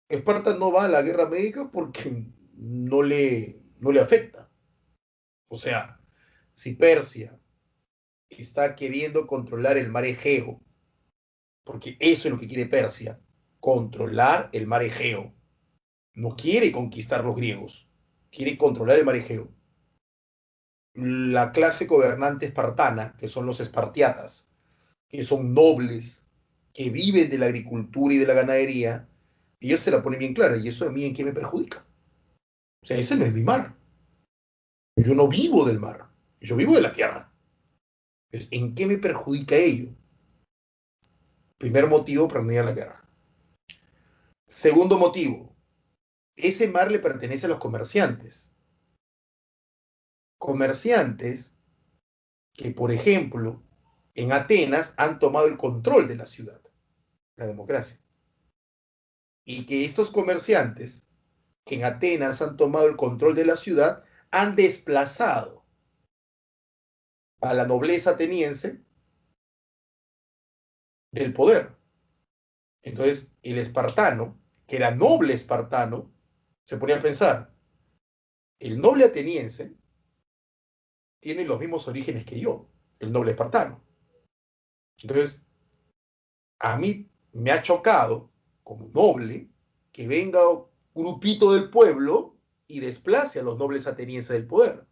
Esparta no va a la guerra médica porque no le afecta. O sea, si Persia está queriendo controlar el mar Egeo, porque eso es lo que quiere Persia, controlar el mar Egeo. No quiere conquistar los griegos, quiere controlar el mar Egeo. La clase gobernante espartana, que son los espartiatas, que son nobles, que viven de la agricultura y de la ganadería, ellos se la ponen bien clara, y eso a mí en qué me perjudica. O sea, ese no es mi mar. Yo no vivo del mar. Yo vivo de la tierra. Entonces, ¿en qué me perjudica ello? Primer motivo para no ir a la guerra. Segundo motivo, ese mar le pertenece a los comerciantes. Comerciantes que, por ejemplo, en Atenas han tomado el control de la ciudad, la democracia. Y que estos comerciantes que en Atenas han tomado el control de la ciudad han desplazado a la nobleza ateniense del poder. Entonces, el espartano, que era noble espartano, se ponía a pensar, el noble ateniense tiene los mismos orígenes que yo, el noble espartano. Entonces, a mí me ha chocado, como noble, que venga un grupito del pueblo y desplace a los nobles atenienses del poder.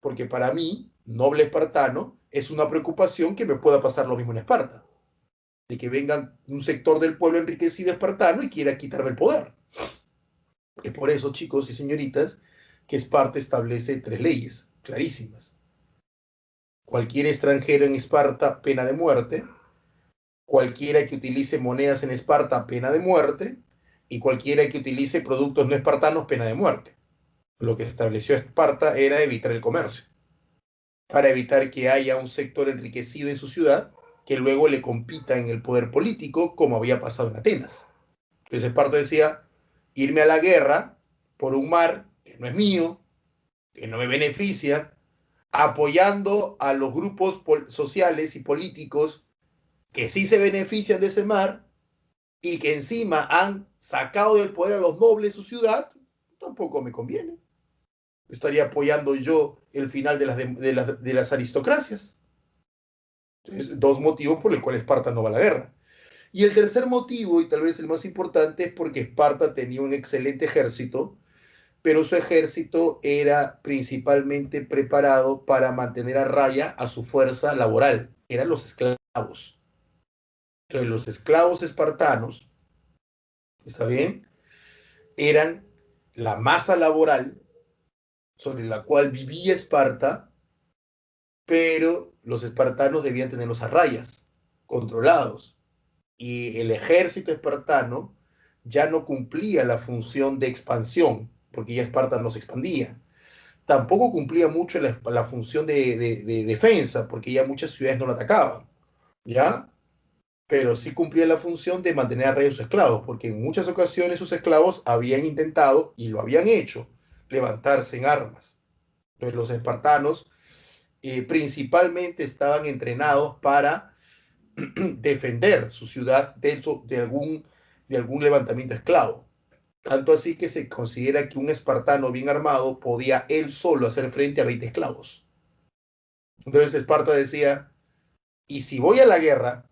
Porque para mí, noble espartano, es una preocupación que me pueda pasar lo mismo en Esparta. De que venga un sector del pueblo enriquecido espartano y quiera quitarme el poder. Es por eso, chicos y señoritas, que Esparta establece 3 leyes clarísimas. Cualquier extranjero en Esparta, pena de muerte. Cualquiera que utilice monedas en Esparta, pena de muerte. Y cualquiera que utilice productos no espartanos, pena de muerte. Lo que estableció Esparta era evitar el comercio, para evitar que haya un sector enriquecido en su ciudad que luego le compita en el poder político, como había pasado en Atenas. Entonces Esparta decía, irme a la guerra por un mar que no es mío, que no me beneficia, apoyando a los grupos sociales y políticos que sí se benefician de ese mar y que encima han sacado del poder a los nobles de su ciudad, tampoco me conviene. Estaría apoyando yo el final de las aristocracias. Entonces, 2 motivos por los cuales Esparta no va a la guerra. Y el tercer motivo, y tal vez el más importante, es porque Esparta tenía un excelente ejército, pero su ejército era principalmente preparado para mantener a raya a su fuerza laboral, eran los esclavos. Entonces, los esclavos espartanos, ¿está bien? Eran la masa laboral sobre la cual vivía Esparta, pero los espartanos debían tenerlos a rayas, controlados. Y el ejército espartano ya no cumplía la función de expansión, porque ya Esparta no se expandía. Tampoco cumplía mucho la función de defensa, porque ya muchas ciudades no la atacaban, ¿ya? Pero sí cumplía la función de mantener a raya a sus esclavos, porque en muchas ocasiones sus esclavos habían intentado, y lo habían hecho, levantarse en armas. Entonces los espartanos principalmente estaban entrenados para defender su ciudad de algún levantamiento esclavo. Tanto así que se considera que un espartano bien armado podía él solo hacer frente a 20 esclavos. Entonces Esparta decía, y si voy a la guerra,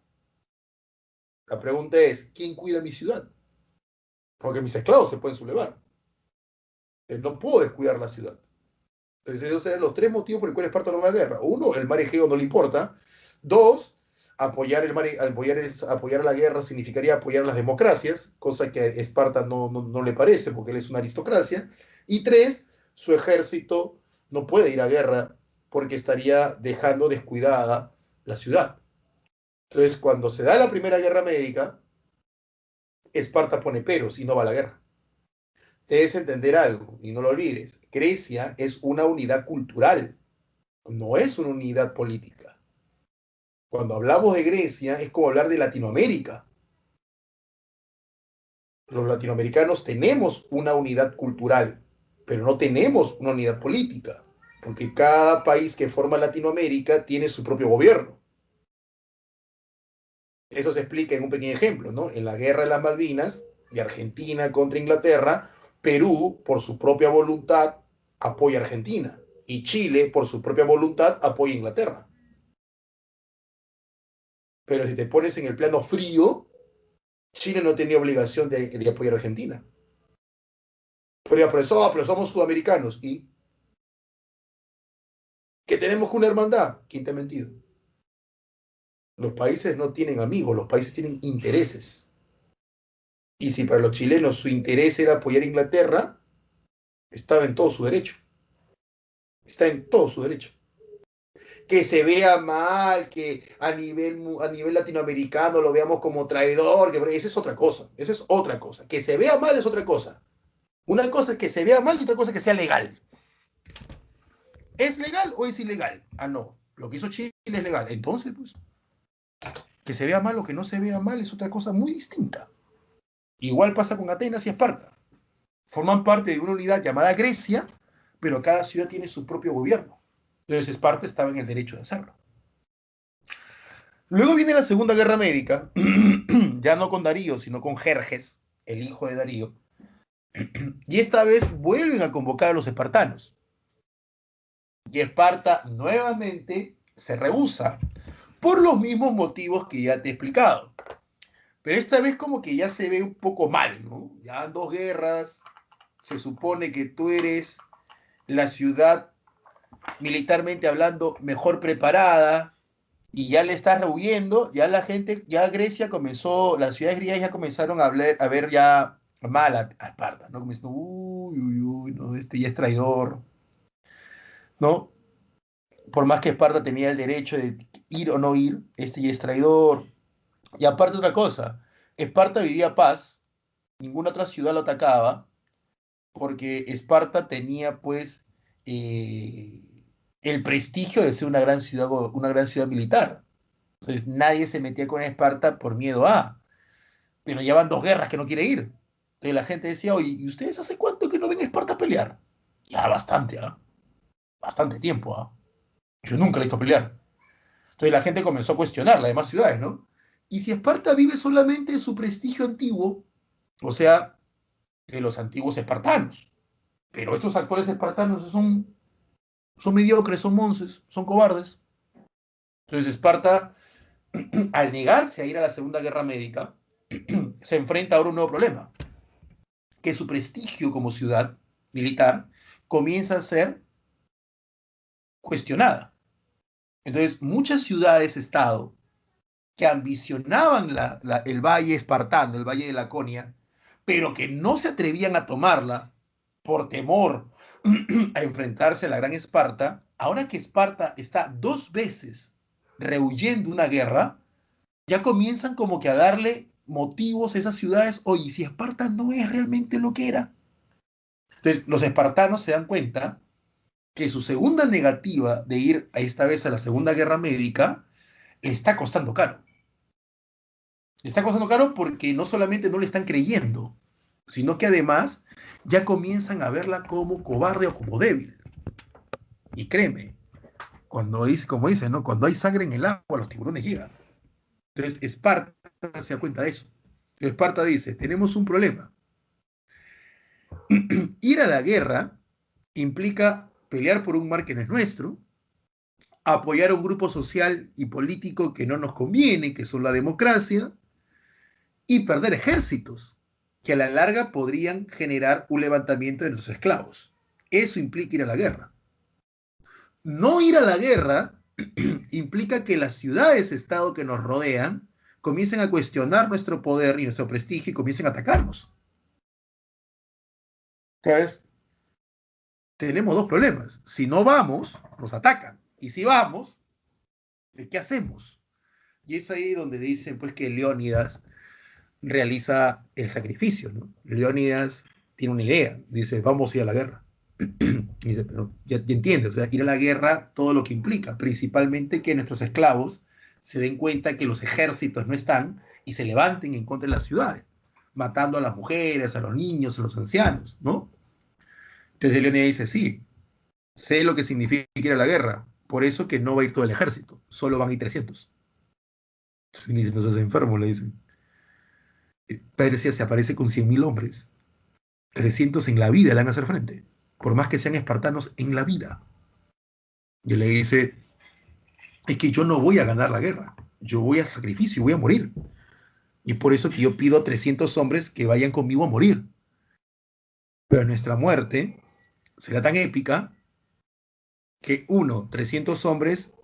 la pregunta es, ¿quién cuida mi ciudad? Porque mis esclavos se pueden sublevar. Entonces, no puedo descuidar la ciudad. Entonces esos eran los 3 motivos por los cuales Esparta no va a la guerra. 1, el mar Egeo no le importa. 2, apoyar a la guerra significaría apoyar a las democracias, cosa que a Esparta no le parece porque él es una aristocracia. Y 3, su ejército no puede ir a guerra porque estaría dejando descuidada la ciudad. Entonces, cuando se da la primera guerra médica, Esparta pone peros y no va a la guerra. Debes entender algo y no lo olvides. Grecia es una unidad cultural, no es una unidad política. Cuando hablamos de Grecia es como hablar de Latinoamérica. Los latinoamericanos tenemos una unidad cultural, pero no tenemos una unidad política, porque cada país que forma Latinoamérica tiene su propio gobierno. Eso se explica en un pequeño ejemplo, ¿no? En la Guerra de las Malvinas, de Argentina contra Inglaterra, Perú, por su propia voluntad, apoya a Argentina, y Chile, por su propia voluntad, apoya a Inglaterra. Pero si te pones en el plano frío, Chile no tenía obligación de apoyar a Argentina. Pero somos sudamericanos y que tenemos una hermandad. ¿Quién te ha mentido? Los países no tienen amigos, los países tienen intereses. Y si para los chilenos su interés era apoyar a Inglaterra, estaba en todo su derecho. Está en todo su derecho. Que se vea mal, que a nivel latinoamericano lo veamos como traidor, que esa es otra cosa, esa es otra cosa. Que se vea mal es otra cosa. Una cosa es que se vea mal y otra cosa es que sea legal. ¿Es legal o es ilegal? Ah, no. Lo que hizo Chile es legal. Entonces, pues, que se vea mal o que no se vea mal es otra cosa muy distinta. Igual pasa con Atenas y Esparta. Forman parte de una unidad llamada Grecia, pero cada ciudad tiene su propio gobierno. Entonces Esparta estaba en el derecho de hacerlo. Luego viene la Segunda Guerra Médica, ya no con Darío, sino con Jerjes, el hijo de Darío, y esta vez vuelven a convocar a los espartanos. Y Esparta nuevamente se rehúsa, por los mismos motivos que ya te he explicado. Pero esta vez como que ya se ve un poco mal, ¿no? Ya han dos guerras, se supone que tú eres la ciudad militarmente hablando mejor preparada, y ya le estás rehuyendo, ya la gente, ya Grecia comenzó, las ciudades griegas ya comenzaron a ver ya mal a Esparta, ¿no? Como diciendo, uy, uy, uy, no, este ya es traidor, ¿no? Por más que Esparta tenía el derecho de ir o no ir, este ya es traidor. Y aparte otra cosa, Esparta vivía paz, ninguna otra ciudad lo atacaba, porque Esparta tenía pues eh, el prestigio de ser una gran ciudad militar. Entonces nadie se metía con Esparta por miedo a. Pero ya van dos guerras que no quiere ir. Entonces la gente decía, oye, ¿y ustedes hace cuánto que no ven a Esparta a pelear? Ya bastante, ¿ah? Bastante tiempo, ¿ah? Yo nunca le he visto pelear. Entonces la gente comenzó a cuestionar las demás ciudades, ¿no? Y si Esparta vive solamente de su prestigio antiguo, o sea, de los antiguos espartanos, pero estos actuales espartanos son mediocres, son monces, son cobardes. Entonces Esparta, al negarse a ir a la Segunda Guerra Médica, se enfrenta ahora a un nuevo problema, que su prestigio como ciudad militar comienza a ser cuestionada. Entonces, muchas ciudades-estado que ambicionaban el valle espartano, el valle de Laconia, pero que no se atrevían a tomarla por temor a enfrentarse a la gran Esparta, ahora que Esparta está dos veces rehuyendo una guerra, ya comienzan como que a darle motivos a esas ciudades, oye, si Esparta no es realmente lo que era. Entonces, los espartanos se dan cuenta que su segunda negativa de ir a esta vez a la Segunda Guerra Médica le está costando caro. Le está costando caro porque no solamente no le están creyendo, sino que además ya comienzan a verla como cobarde o como débil. Y créeme, cuando dice, como dice, ¿no? Cuando hay sangre en el agua, los tiburones llegan. Entonces, Esparta se da cuenta de eso. Esparta dice, tenemos un problema. Ir a la guerra implica pelear por un mar que no es nuestro, apoyar a un grupo social y político que no nos conviene, que son la democracia, y perder ejércitos, que a la larga podrían generar un levantamiento de nuestros esclavos. Eso implica ir a la guerra. No ir a la guerra implica que las ciudades-estado que nos rodean comiencen a cuestionar nuestro poder y nuestro prestigio y comiencen a atacarnos. ¿Sabes? Tenemos dos problemas. Si no vamos, nos atacan. Y si vamos, ¿qué hacemos? Y es ahí donde dicen pues que Leónidas realiza el sacrificio, ¿no? Leónidas tiene una idea, dice, vamos a ir a la guerra. Y dice, pero ya entiende, o sea, ir a la guerra, todo lo que implica, principalmente que nuestros esclavos se den cuenta que los ejércitos no están y se levanten en contra de las ciudades, matando a las mujeres, a los niños, a los ancianos, ¿no? Entonces Leónidas dice, sí, sé lo que significa ir a la guerra, por eso que no va a ir todo el ejército, solo van a ir 300. Y dice, no seas enfermo, le dicen. Persia se aparece con 100.000 hombres. 300 en la vida le van a hacer frente, por más que sean espartanos en la vida. Y él le dice, es que yo no voy a ganar la guerra, yo voy a sacrificio, voy a morir. Y es por eso que yo pido a 300 hombres que vayan conmigo a morir. Pero nuestra muerte será tan épica que 300 hombres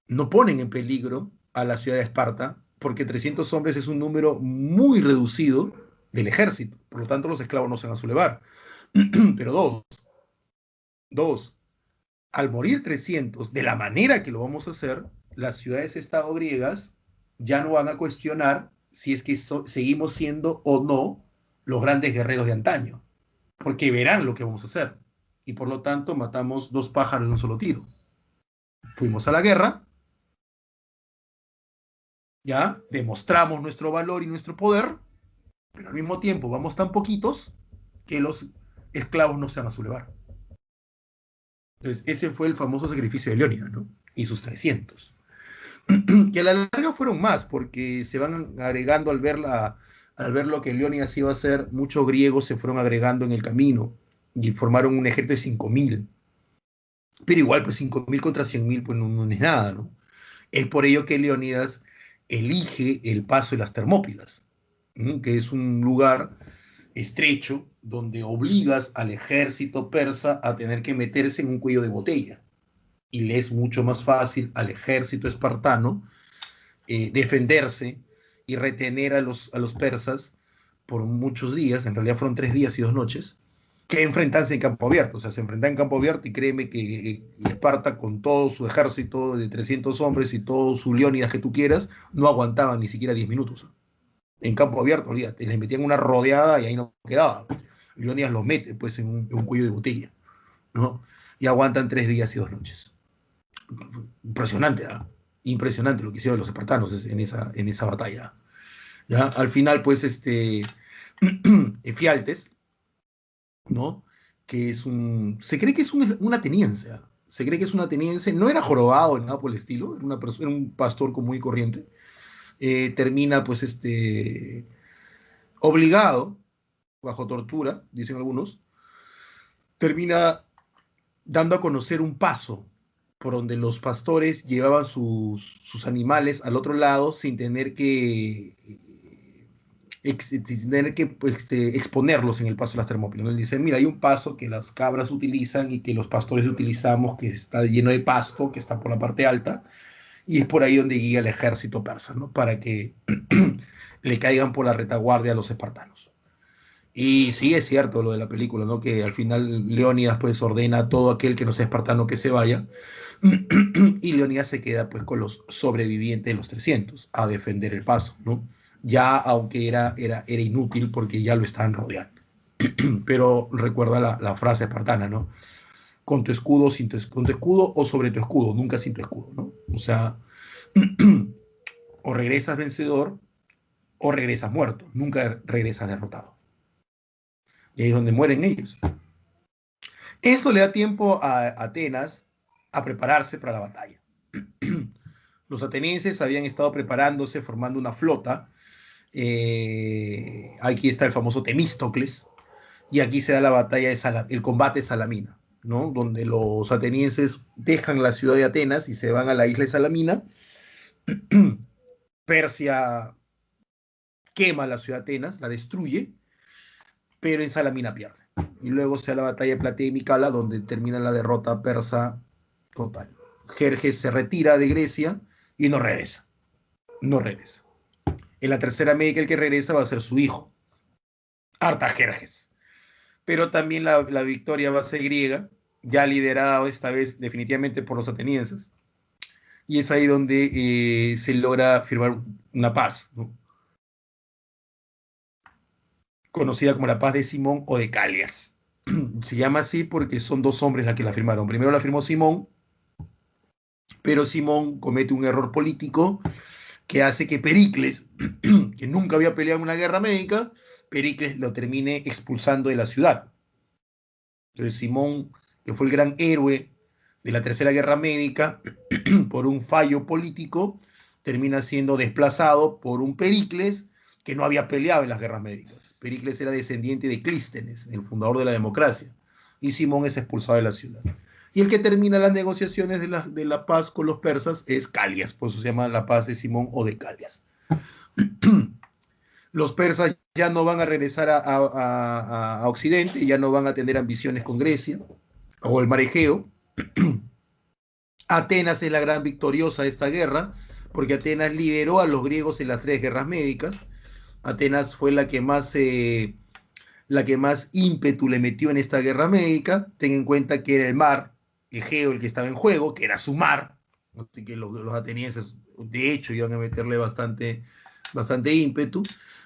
no ponen en peligro a la ciudad de Esparta, porque 300 hombres es un número muy reducido del ejército. Por lo tanto, los esclavos no se van a sublevar. Pero dos, al morir 300, de la manera que lo vamos a hacer, las ciudades-estado griegas ya no van a cuestionar si es que seguimos siendo o no los grandes guerreros de antaño, porque verán lo que vamos a hacer. Y por lo tanto matamos dos pájaros de un solo tiro. Fuimos a la guerra, ya demostramos nuestro valor y nuestro poder, pero al mismo tiempo vamos tan poquitos que los esclavos no se van a sublevar. Entonces, ese fue el famoso sacrificio de Leónidas, ¿no? Y sus 300. Que a la larga fueron más, porque se van agregando al ver lo que Leónidas iba a hacer, muchos griegos se fueron agregando en el camino y formaron un ejército de 5.000. Pero igual, pues 5.000 contra 100.000, pues no, no es nada, ¿no? Es por ello que Leónidas elige el paso de las Termópilas, ¿no? Que es un lugar estrecho donde obligas al ejército persa a tener que meterse en un cuello de botella. Y le es mucho más fácil al ejército espartano defenderse y retener a los persas por muchos días, en realidad fueron 3 días y 2 noches, que enfrentarse en campo abierto. O sea, se enfrentan en campo abierto y créeme que Esparta, con todo su ejército de 300 hombres y todos sus Leónidas que tú quieras, no aguantaban ni siquiera 10 minutos. En campo abierto, olvídate, les metían una rodeada y ahí no quedaba. Leónidas los mete pues en un cuello de botella, ¿no? Y aguantan 3 días y 2 noches. Impresionante, ¿eh? Impresionante lo que hicieron los espartanos en esa batalla. ¿Ya? Al final, pues, Efialtes, ¿no? Que es se cree que es un ateniense, ¿eh? Se cree que es un ateniense, no era jorobado ni nada por el estilo, era un pastor común y corriente. Termina, pues, obligado, bajo tortura, dicen algunos, termina dando a conocer un paso por donde los pastores llevaban sus animales al otro lado sin tener que pues, exponerlos en el paso de las Termópilas. Él dice, mira, hay un paso que las cabras utilizan y que los pastores utilizamos, que está lleno de pasto, que está por la parte alta, y es por ahí donde guía el ejército persa, ¿no? Para que le caigan por la retaguardia a los espartanos. Y sí, es cierto lo de la película, ¿no? Que al final Leónidas pues ordena a todo aquel que no sea espartano que se vaya, y Leónidas se queda pues con los sobrevivientes de los 300 a defender el paso, ¿no? Ya aunque era inútil porque ya lo estaban rodeando. Pero recuerda la frase espartana, ¿no? Con tu escudo, con tu escudo o sobre tu escudo, nunca sin tu escudo, ¿no? O sea, o regresas vencedor o regresas muerto, nunca regresas derrotado. Y ahí es donde mueren ellos. Esto le da tiempo a Atenas a prepararse para la batalla. Los atenienses habían estado preparándose, formando una flota. Aquí está el famoso Temístocles, y aquí se da la batalla el combate de Salamina, ¿no? Donde los atenienses dejan la ciudad de Atenas y se van a la isla de Salamina. Persia quema la ciudad de Atenas, la destruye, pero en Salamina pierde. Y luego se da la batalla de Platea y Micala, donde termina la derrota persa total. Jerjes se retira de Grecia y no regresa. No regresa. En la Tercera Médica el que regresa va a ser su hijo, Artajerjes. Pero también la victoria va a ser griega, ya liderada esta vez definitivamente por los atenienses. Y es ahí donde se logra firmar una paz, ¿no? Conocida como la paz de Simón o de Calias. Se llama así porque son dos hombres las que la firmaron. Primero la firmó Simón, pero Simón comete un error político que hace que Pericles, que nunca había peleado en una guerra médica, Pericles lo termine expulsando de la ciudad. Entonces Simón, que fue el gran héroe de la Tercera Guerra Médica, por un fallo político, termina siendo desplazado por un Pericles que no había peleado en las guerras médicas. Pericles era descendiente de Clístenes, el fundador de la democracia, y Simón es expulsado de la ciudad. Y el que termina las negociaciones de la paz con los persas es Calias, por eso se llama la paz de Simón o de Calias. Los persas ya no van a regresar a Occidente, ya no van a tener ambiciones con Grecia o el mar Egeo. Atenas es la gran victoriosa de esta guerra, porque Atenas lideró a los griegos en las 3 guerras médicas. Atenas fue la que más ímpetu le metió en esta guerra médica. Ten en cuenta que era el mar Egeo el que estaba en juego, que era su mar. Así que los atenienses, de hecho, iban a meterle bastante ímpetu.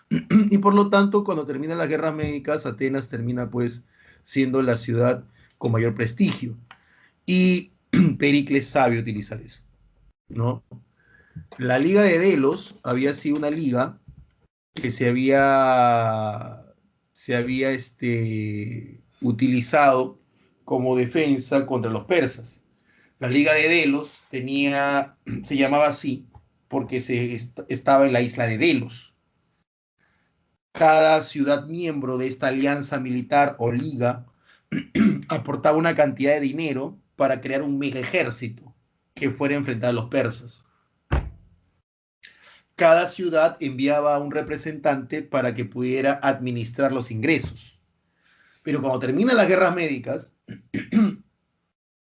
Y por lo tanto, cuando terminan las guerras médicas, Atenas termina pues siendo la ciudad con mayor prestigio. Y Pericles sabe utilizar eso, ¿no? La Liga de Delos había sido una liga que se había utilizado como defensa contra los persas. La Liga de Delos se llamaba así porque estaba en la isla de Delos. Cada ciudad miembro de esta alianza militar o liga aportaba una cantidad de dinero para crear un mega ejército que fuera a enfrentar a los persas. Cada ciudad enviaba a un representante para que pudiera administrar los ingresos. Pero cuando terminan las guerras médicas,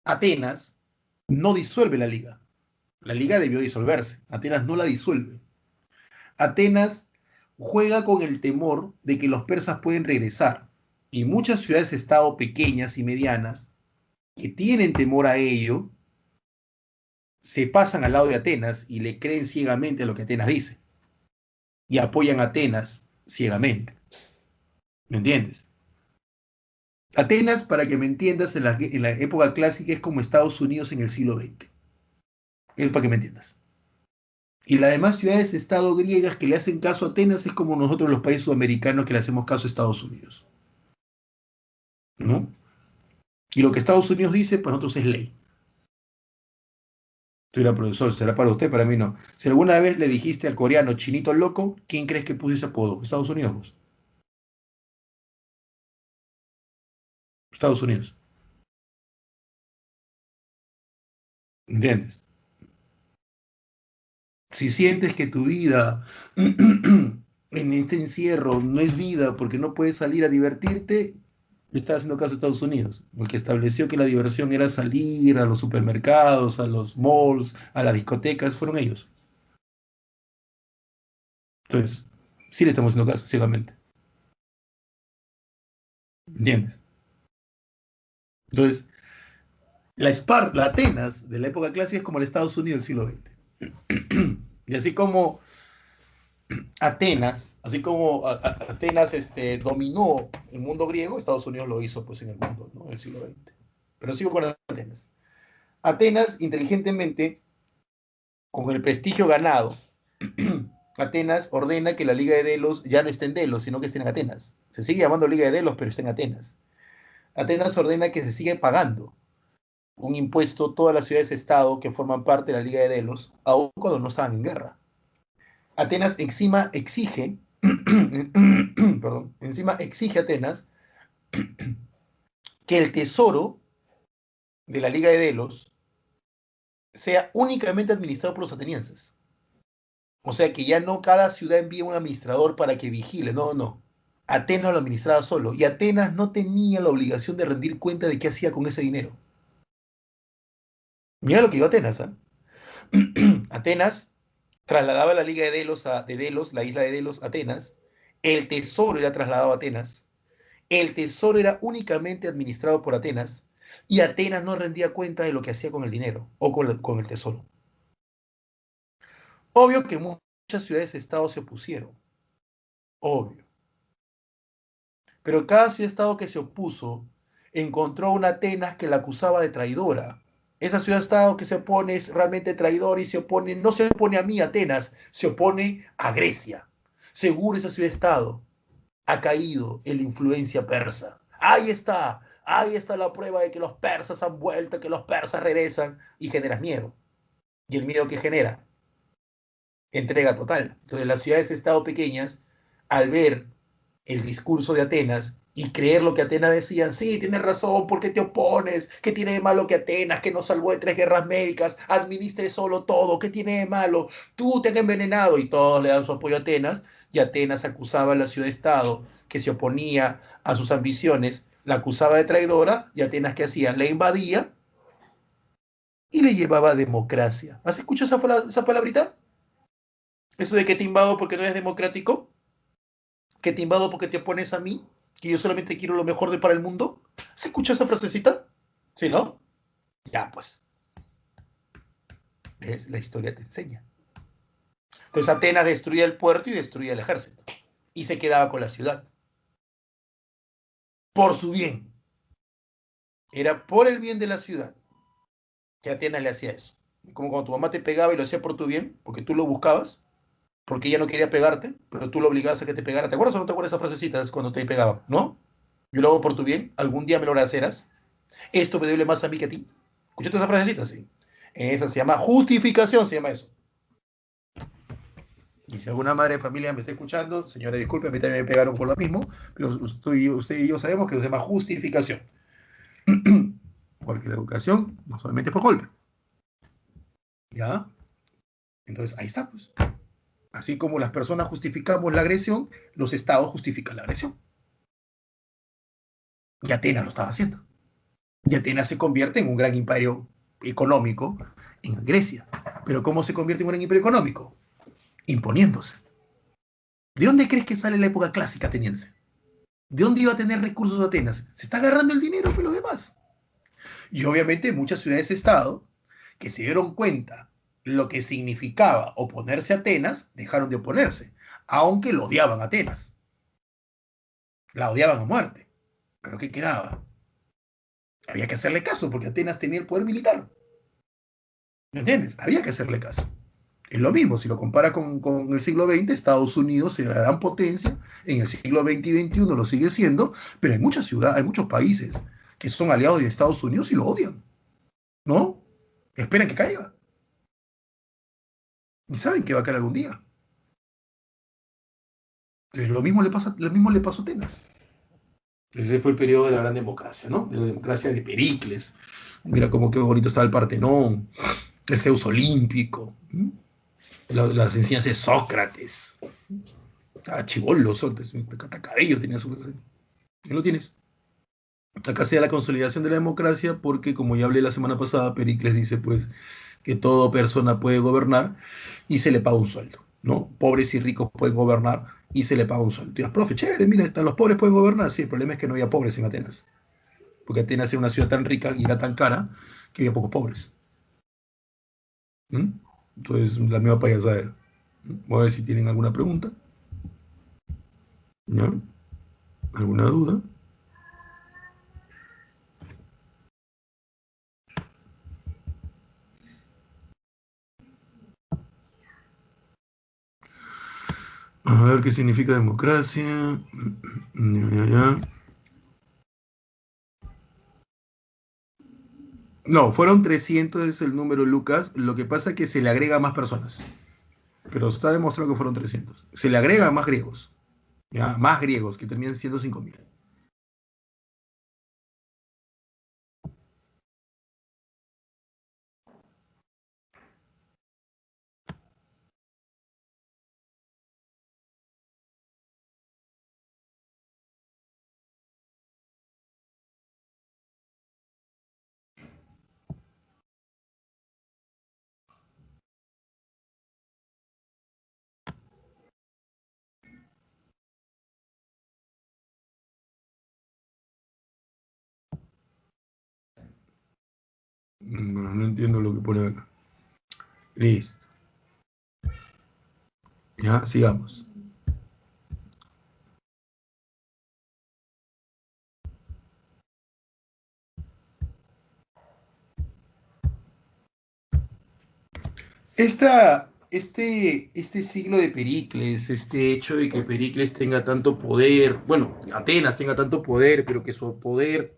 Atenas no disuelve la liga. La liga debió disolverse. Atenas no la disuelve. Atenas juega con el temor de que los persas pueden regresar. Y muchas ciudades-estado pequeñas y medianas que tienen temor a ello se pasan al lado de Atenas y le creen ciegamente a lo que Atenas dice. Y apoyan a Atenas ciegamente. ¿Me entiendes? Atenas, para que me entiendas, en la época clásica es como Estados Unidos en el siglo XX. Es para que me entiendas. Y las demás ciudades-estado griegas que le hacen caso a Atenas es como nosotros los países sudamericanos que le hacemos caso a Estados Unidos. ¿No? Y lo que Estados Unidos dice, para nosotros es ley. Tú eras profesor, será para usted, para mí no. Si alguna vez le dijiste al coreano chinito loco, ¿quién crees que puso ese apodo? Estados Unidos, pues. Estados Unidos. ¿Entiendes? Si sientes que tu vida en este encierro no es vida porque no puedes salir a divertirte, le estás haciendo caso a Estados Unidos, el que estableció que la diversión era salir a los supermercados, a los malls, a las discotecas, fueron ellos. Entonces, sí le estamos haciendo caso, ciegamente. ¿Entiendes? Entonces, la Atenas de la época clásica es como el Estados Unidos del siglo XX. Y así como Atenas dominó el mundo griego, Estados Unidos lo hizo pues en el mundo, ¿no? En el siglo XX. Pero sigo con Atenas. Atenas, inteligentemente, con el prestigio ganado, Atenas ordena que la Liga de Delos ya no esté en Delos, sino que esté en Atenas. Se sigue llamando Liga de Delos, pero está en Atenas. Atenas ordena que se siga pagando un impuesto a todas las ciudades-estado que forman parte de la Liga de Delos, aun cuando no estaban en guerra. Atenas encima exige, perdón, encima exige a Atenas que el tesoro de la Liga de Delos sea únicamente administrado por los atenienses. O sea que ya no cada ciudad envía un administrador para que vigile, no, no. Atenas lo administraba solo y Atenas no tenía la obligación de rendir cuenta de qué hacía con ese dinero. Mira lo que dio Atenas, ¿eh? Atenas trasladaba la Liga de Delos, la isla de Delos, a Atenas. El tesoro era trasladado a Atenas. El tesoro era únicamente administrado por Atenas y Atenas no rendía cuenta de lo que hacía con el dinero o con el tesoro. Obvio que muchas ciudades-estado se opusieron, obvio. Pero cada ciudad-estado que se opuso encontró una Atenas que la acusaba de traidora. Esa ciudad-estado que se opone es realmente traidora y no se opone a mí, Atenas, se opone a Grecia. Seguro esa ciudad-estado ha caído en la influencia persa. Ahí está la prueba de que los persas han vuelto, que los persas regresan y generas miedo. Y el miedo que genera, entrega total. Entonces las ciudades-estado pequeñas, al ver el discurso de Atenas y creer lo que Atenas decían, sí, tienes razón, ¿por qué te opones? ¿Qué tiene de malo que Atenas, que nos salvó de 3 guerras médicas, administre solo todo? ¿Qué tiene de malo? Tú te has envenenado y todos le dan su apoyo a Atenas y Atenas acusaba a la ciudad-estado que se oponía a sus ambiciones, la acusaba de traidora y Atenas, ¿qué hacía? Le invadía y le llevaba democracia. ¿Has escuchado esa palabrita? Eso de que te invado porque no eres democrático, que te invado porque te opones a mí, que yo solamente quiero lo mejor para el mundo. ¿Se escucha esa frasecita? Sí, ¿no? Ya, pues, ¿ves? La historia te enseña. Entonces Atenas destruía el puerto y destruía el ejército. Y se quedaba con la ciudad. Por su bien. Era por el bien de la ciudad que Atenas le hacía eso. Como cuando tu mamá te pegaba y lo hacía por tu bien, porque tú lo buscabas, porque ella no quería pegarte, pero tú lo obligabas a que te pegara. ¿Te acuerdas o no te acuerdas esas frasecitas cuando te pegaban? ¿No? Yo lo hago por tu bien, algún día me lo agradecerás. Esto me duele más a mí que a ti. ¿Escuchaste esa frasecita? Sí. Esa se llama justificación, se llama eso. Y si alguna madre de familia me está escuchando, señora, disculpe, a mí también me pegaron por lo mismo, pero usted y yo sabemos que se llama justificación. Porque la educación no solamente es por golpe. ¿Ya? Entonces, ahí está, pues. Así como las personas justificamos la agresión, los estados justifican la agresión. Y Atenas lo estaba haciendo. Y Atenas se convierte en un gran imperio económico en Grecia. Pero ¿cómo se convierte en un gran imperio económico? Imponiéndose. ¿De dónde crees que sale la época clásica ateniense? ¿De dónde iba a tener recursos Atenas? Se está agarrando el dinero de los demás. Y obviamente muchas ciudades-estado que se dieron cuenta lo que significaba oponerse a Atenas, dejaron de oponerse, aunque lo odiaban a Atenas. La odiaban a muerte. Pero ¿qué quedaba? Había que hacerle caso porque Atenas tenía el poder militar. ¿Me entiendes? Había que hacerle caso. Es lo mismo, si lo compara con el siglo XX, Estados Unidos era la gran potencia, en el siglo XX y XXI lo sigue siendo, pero hay muchas ciudades, hay muchos países que son aliados de Estados Unidos y lo odian, ¿no? Esperan que caiga. Y saben que va a caer algún día. Entonces, lo mismo le pasó a Atenas. Ese fue el periodo de la gran democracia, ¿no? De la democracia de Pericles. Mira cómo qué bonito estaba el Partenón, el Zeus olímpico, las enseñanzas de Sócrates. Ah, chibolo, Sócrates, hasta cabello tenía Sócrates. ¿Qué lo tienes? Acá se da la consolidación de la democracia porque, como ya hablé la semana pasada, Pericles dice pues que toda persona puede gobernar y se le paga un sueldo, ¿no? Pobres y ricos pueden gobernar y se le paga un sueldo. Y los profes, chévere, mira, los pobres pueden gobernar. Sí, el problema es que no había pobres en Atenas, porque Atenas era una ciudad tan rica y era tan cara que había pocos pobres. ¿Mm? Entonces, la misma payasadera. Voy a ver si tienen alguna pregunta, ¿ya? ¿Alguna duda? A ver qué significa democracia. Ya, ya, ya. No, fueron 300 es el número, Lucas. Lo que pasa es que se le agrega más personas. Pero está demostrado que fueron 300. Se le agregan más griegos. ¿Ya? Más griegos, que terminan siendo 5000. Bueno, no entiendo lo que pone acá. Listo. Ya, sigamos. Este siglo de Pericles, este hecho de que Pericles tenga tanto poder, bueno, Atenas tenga tanto poder, pero que su poder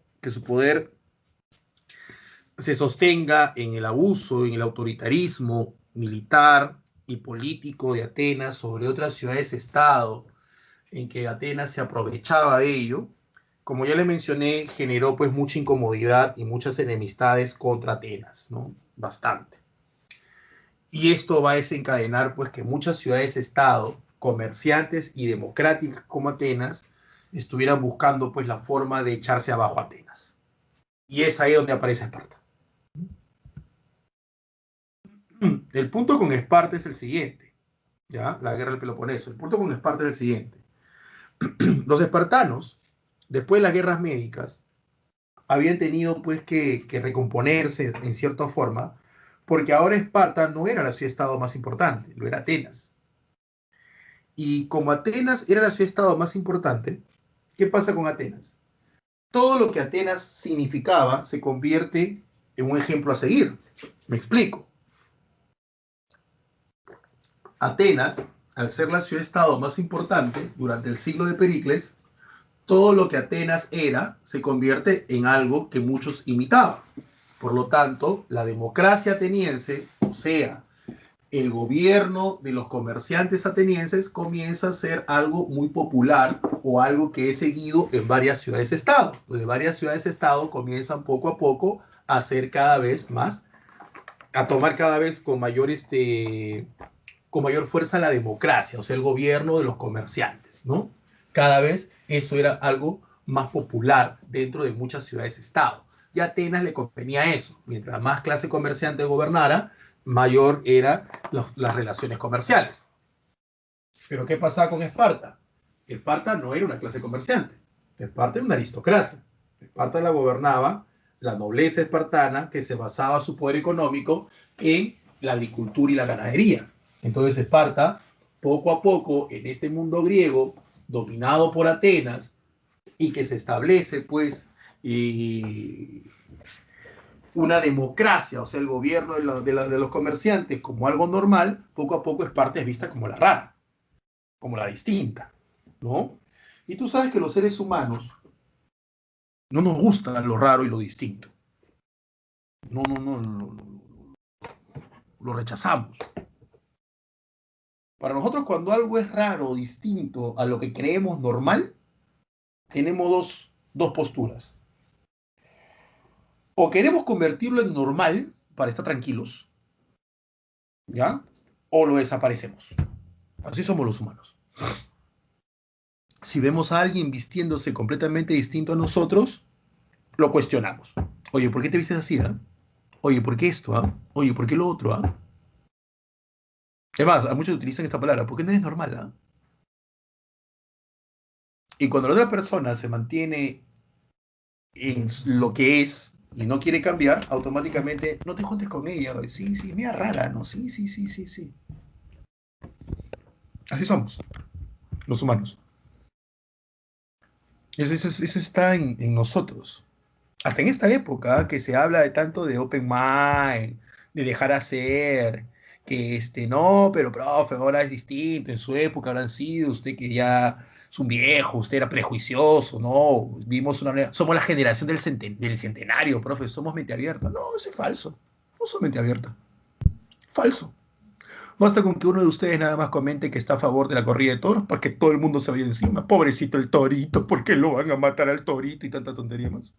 se sostenga en el abuso, en el autoritarismo militar y político de Atenas sobre otras ciudades-estado, en que Atenas se aprovechaba de ello, como ya le mencioné, generó pues mucha incomodidad y muchas enemistades contra Atenas, ¿no? Bastante. Y esto va a desencadenar pues que muchas ciudades-estado, comerciantes y democráticas como Atenas, estuvieran buscando pues la forma de echarse abajo a Atenas. Y es ahí donde aparece Esparta. El punto con Esparta es el siguiente, ¿ya? La guerra del Peloponeso. El punto con Esparta es el siguiente. Los espartanos, después de las guerras médicas, habían tenido pues que recomponerse en cierta forma, porque ahora Esparta no era la ciudad-estado más importante, lo era Atenas. Y como Atenas era la ciudad-estado más importante, ¿qué pasa con Atenas? Todo lo que Atenas significaba se convierte en un ejemplo a seguir. Me explico. Atenas, al ser la ciudad-estado más importante durante el siglo de Pericles, todo lo que Atenas era se convierte en algo que muchos imitaban. Por lo tanto, la democracia ateniense, o sea, el gobierno de los comerciantes atenienses, comienza a ser algo muy popular o algo que es seguido en varias ciudades-estado. Donde varias ciudades-estado comienzan poco a poco a ser cada vez más, a tomar cada vez con mayor fuerza la democracia, o sea, el gobierno de los comerciantes, ¿no? Cada vez eso era algo más popular dentro de muchas ciudades-estado. Y a Atenas le convenía eso. Mientras más clase comerciante gobernara, mayor eran las relaciones comerciales. Pero ¿qué pasaba con Esparta? Esparta no era una clase comerciante. Esparta era una aristocracia. Esparta la gobernaba la nobleza espartana, que se basaba su poder económico en la agricultura y la ganadería. Entonces Esparta, poco a poco, en este mundo griego, dominado por Atenas, y que se establece, pues, una democracia, o sea, el gobierno de los comerciantes como algo normal, poco a poco Esparta es vista como la rara, como la distinta, ¿no? Y tú sabes que los seres humanos no nos gusta lo raro y lo distinto. No, no, no, lo rechazamos. Para nosotros, cuando algo es raro o distinto a lo que creemos normal, tenemos dos posturas. O queremos convertirlo en normal para estar tranquilos, ¿ya? O lo desaparecemos. Así somos los humanos. Si vemos a alguien vistiéndose completamente distinto a nosotros, lo cuestionamos. Oye, ¿por qué te vistes así? ¿Eh? Oye, ¿por qué esto? ¿Ah? Oye, ¿por qué lo otro? ¿Ah? Es más, a muchos utilizan esta palabra, ¿por qué no eres normal? ¿Ah? Y cuando la otra persona se mantiene en lo que es y no quiere cambiar, automáticamente no te juntes con ella. Sí, sí, mira rara, ¿no? Sí, sí, sí, sí, sí. Así somos, los humanos. Eso está en nosotros. Hasta en esta época que se habla de tanto de open mind, de dejar hacer, que no, pero profe, ahora es distinto, en su época habrán sido, usted que ya es un viejo, usted era prejuicioso, no, vimos somos la generación del centenario, profe, somos mente abierta. No, eso es falso, no somos mente abierta, falso. Basta con que uno de ustedes nada más comente que está a favor de la corrida de toros para que todo el mundo se vaya encima. Pobrecito el torito, ¿por qué lo van a matar al torito y tanta tontería más?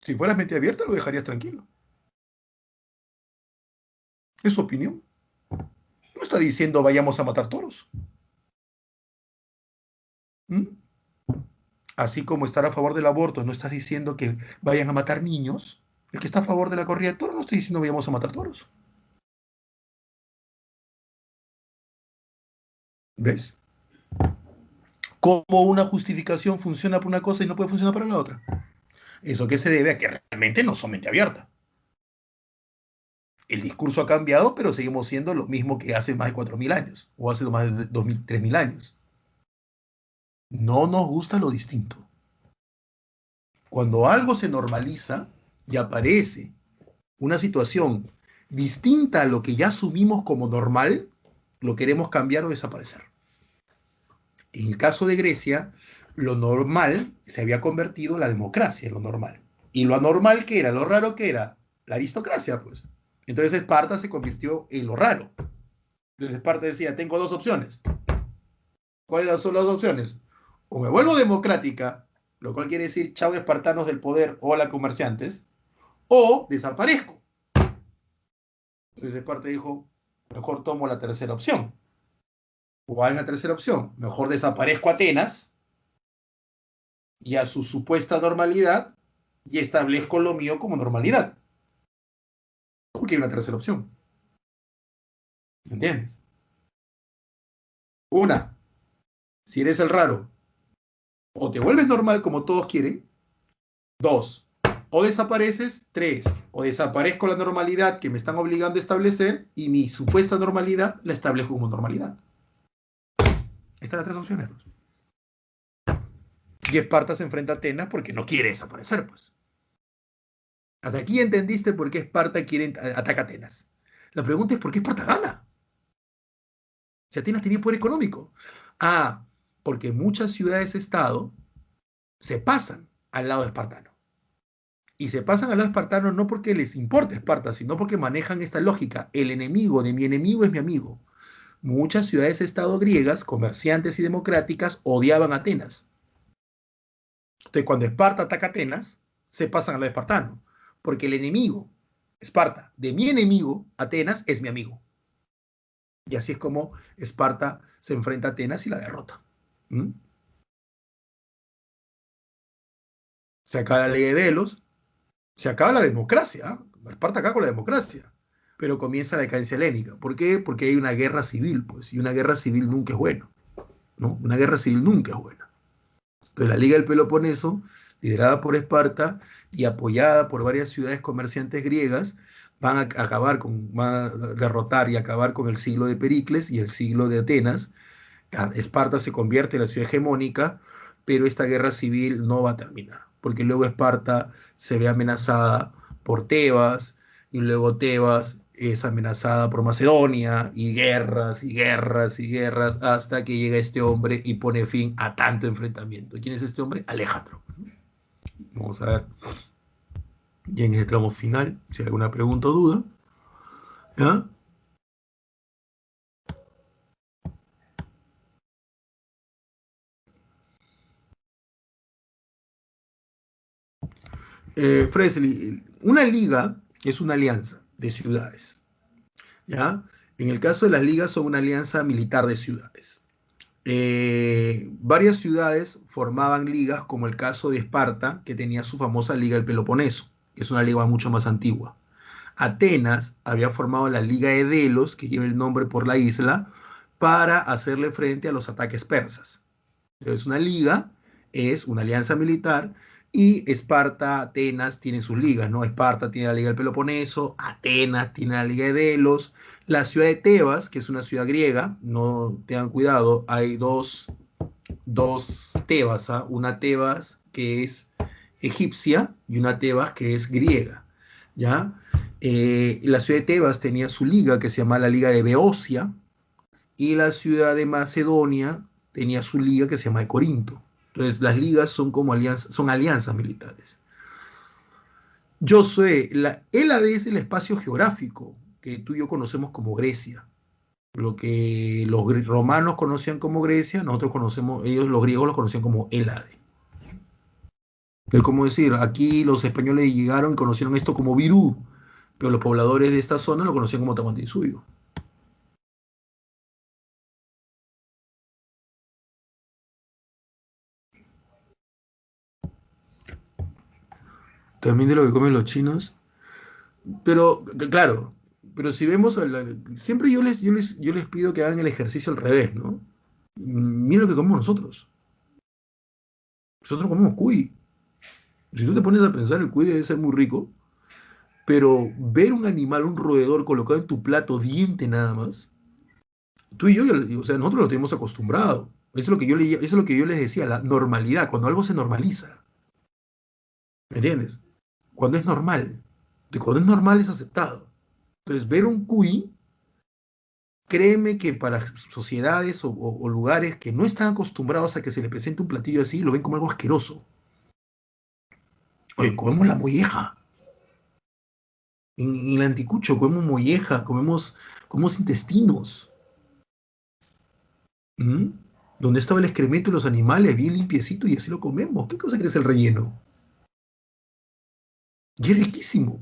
Si fueras mente abierta, lo dejarías tranquilo. Es su opinión. No está diciendo vayamos a matar toros. ¿Mm? Así como estar a favor del aborto, no estás diciendo que vayan a matar niños. El que está a favor de la corrida de toros no está diciendo vayamos a matar toros. ¿Ves? Cómo una justificación funciona para una cosa y no puede funcionar para la otra. Eso que se debe a que realmente no son mente abierta. El discurso ha cambiado, pero seguimos siendo lo mismo que hace más de 4.000 años o hace más de 2.000, 3.000 años. No nos gusta lo distinto. Cuando algo se normaliza y aparece una situación distinta a lo que ya asumimos como normal, lo queremos cambiar o desaparecer. En el caso de Grecia, lo normal se había convertido en la democracia, en lo normal. Y lo anormal que era, lo raro que era, la aristocracia, pues. Entonces Esparta se convirtió en lo raro. Entonces Esparta decía, tengo dos opciones. ¿Cuáles son las opciones? O me vuelvo democrática, lo cual quiere decir chau espartanos del poder, hola comerciantes, o desaparezco. Entonces Esparta dijo, mejor tomo la tercera opción. ¿Cuál es la tercera opción? Mejor desaparezco Atenas y a su supuesta normalidad y establezco lo mío como normalidad. Porque hay una tercera opción. ¿Entiendes? Una, si eres el raro, o te vuelves normal como todos quieren, Dos, o desapareces. Tres, o desaparezco la normalidad que me están obligando a establecer y mi supuesta normalidad la establezco como normalidad. Estas son las tres opciones. Y Esparta se enfrenta a Atenas porque no quiere desaparecer, pues. Hasta aquí entendiste por qué Esparta ataca a Atenas. La pregunta es por qué Esparta gana. Si Atenas tenía poder económico. Ah, porque muchas ciudades-estado se pasan al lado espartano. Y se pasan al lado espartano no porque les importe Esparta, sino porque manejan esta lógica. El enemigo de mi enemigo es mi amigo. Muchas ciudades-estado griegas, comerciantes y democráticas, odiaban a Atenas. Entonces, cuando Esparta ataca a Atenas, se pasan al lado espartano. Porque el enemigo, Esparta, de mi enemigo, Atenas, es mi amigo. Y así es como Esparta se enfrenta a Atenas y la derrota. ¿Mm? Se acaba la ley de Delos, se acaba la democracia. Esparta acaba con la democracia. Pero comienza la decadencia helénica. ¿Por qué? Porque hay una guerra civil, pues, y una guerra civil nunca es buena, ¿no? Una guerra civil nunca es buena. Entonces la Liga del Peloponeso, liderada por Esparta y apoyada por varias ciudades comerciantes griegas, van a derrotar y acabar con el siglo de Pericles y el siglo de Atenas. Esparta se convierte en la ciudad hegemónica, pero esta guerra civil no va a terminar, porque luego Esparta se ve amenazada por Tebas, y luego Tebas es amenazada por Macedonia, y guerras, y guerras, y guerras, hasta que llega este hombre y pone fin a tanto enfrentamiento. ¿Quién es este hombre? Alejandro. Vamos a ver, ya en el tramo final, si hay alguna pregunta o duda. ¿Ya? Fresley, una liga es una alianza de ciudades. ¿Ya? En el caso de las ligas son una alianza militar de ciudades. Varias ciudades formaban ligas, como el caso de Esparta, que tenía su famosa Liga del Peloponeso, que es una liga mucho más antigua. Atenas había formado la Liga de Delos, que lleva el nombre por la isla, para hacerle frente a los ataques persas. Entonces, una liga es una alianza militar y Esparta, Atenas tienen sus ligas, ¿no? Esparta tiene la Liga del Peloponeso, Atenas tiene la Liga de Delos, la ciudad de Tebas, que es una ciudad griega, no tengan cuidado, hay dos Tebas, ¿ah? Una Tebas que es egipcia y una Tebas que es griega, ¿ya? La ciudad de Tebas tenía su liga que se llama la Liga de Beocia, y la ciudad de Macedonia tenía su liga que se llama de Corinto. Entonces, las ligas son como son alianzas militares. Yo soy, la Hélade es el espacio geográfico que tú y yo conocemos como Grecia. Lo que los romanos conocían como Grecia, nosotros conocemos, ellos los griegos lo conocían como Hélade. Es como decir, aquí los españoles llegaron y conocieron esto como Virú, pero los pobladores de esta zona lo conocían como Tahuantinsuyo. También de lo que comen los chinos. Pero, claro, pero si vemos, siempre yo les pido que hagan el ejercicio al revés, ¿no? Mira lo que comemos nosotros. Nosotros comemos cuy. Si tú te pones a pensar, el cuy debe ser muy rico, pero ver un animal, un roedor colocado en tu plato, diente nada más, tú y yo, o sea, nosotros lo tenemos acostumbrado. Eso es lo que eso es lo que yo les decía, la normalidad, cuando algo se normaliza. ¿Me entiendes? Cuando es normal. Cuando es normal es aceptado. Entonces, ver un cuy, créeme que para sociedades o lugares que no están acostumbrados a que se les presente un platillo así, lo ven como algo asqueroso. Oye, comemos la molleja. En el anticucho comemos molleja, comemos intestinos. ¿Mm? Donde estaba el excremento de los animales, bien limpiecito, y así lo comemos. ¿Qué cosa crees el relleno? Y es riquísimo.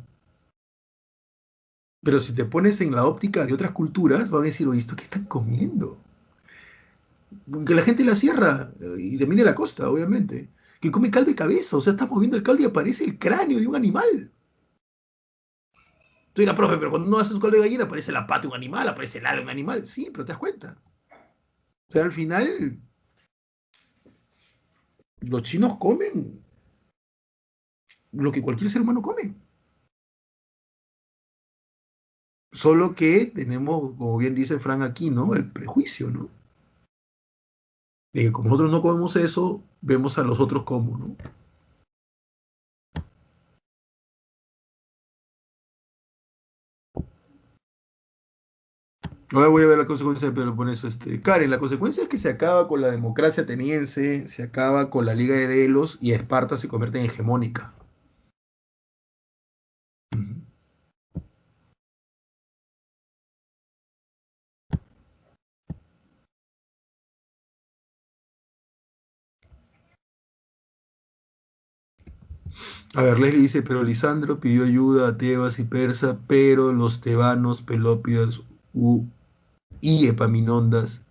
Pero si te pones en la óptica de otras culturas, van a decir, oye, ¿esto qué están comiendo? Que la gente de la sierra, y también de la costa, obviamente, que come caldo de cabeza, o sea, estás moviendo el caldo y aparece el cráneo de un animal. Tú dirás, profe, pero cuando no haces un caldo de gallina aparece la pata de un animal, aparece el ala de un animal. Sí, pero te das cuenta. O sea, al final, los chinos comen. lo que cualquier ser humano come. Solo que tenemos, como bien dice Frank aquí, ¿no? El prejuicio, ¿no? De que como nosotros no comemos eso, vemos a los otros como, ¿no? Ahora voy a ver la consecuencia de Peloponeso. Karen, la consecuencia es que se acaba con la democracia ateniense, se acaba con la Liga de Delos y Esparta se convierte en hegemónica. Ujú. A ver, Leslie dice, pero Lisandro pidió ayuda a Tebas y Persa, pero los tebanos, Pelópidas y Epaminondas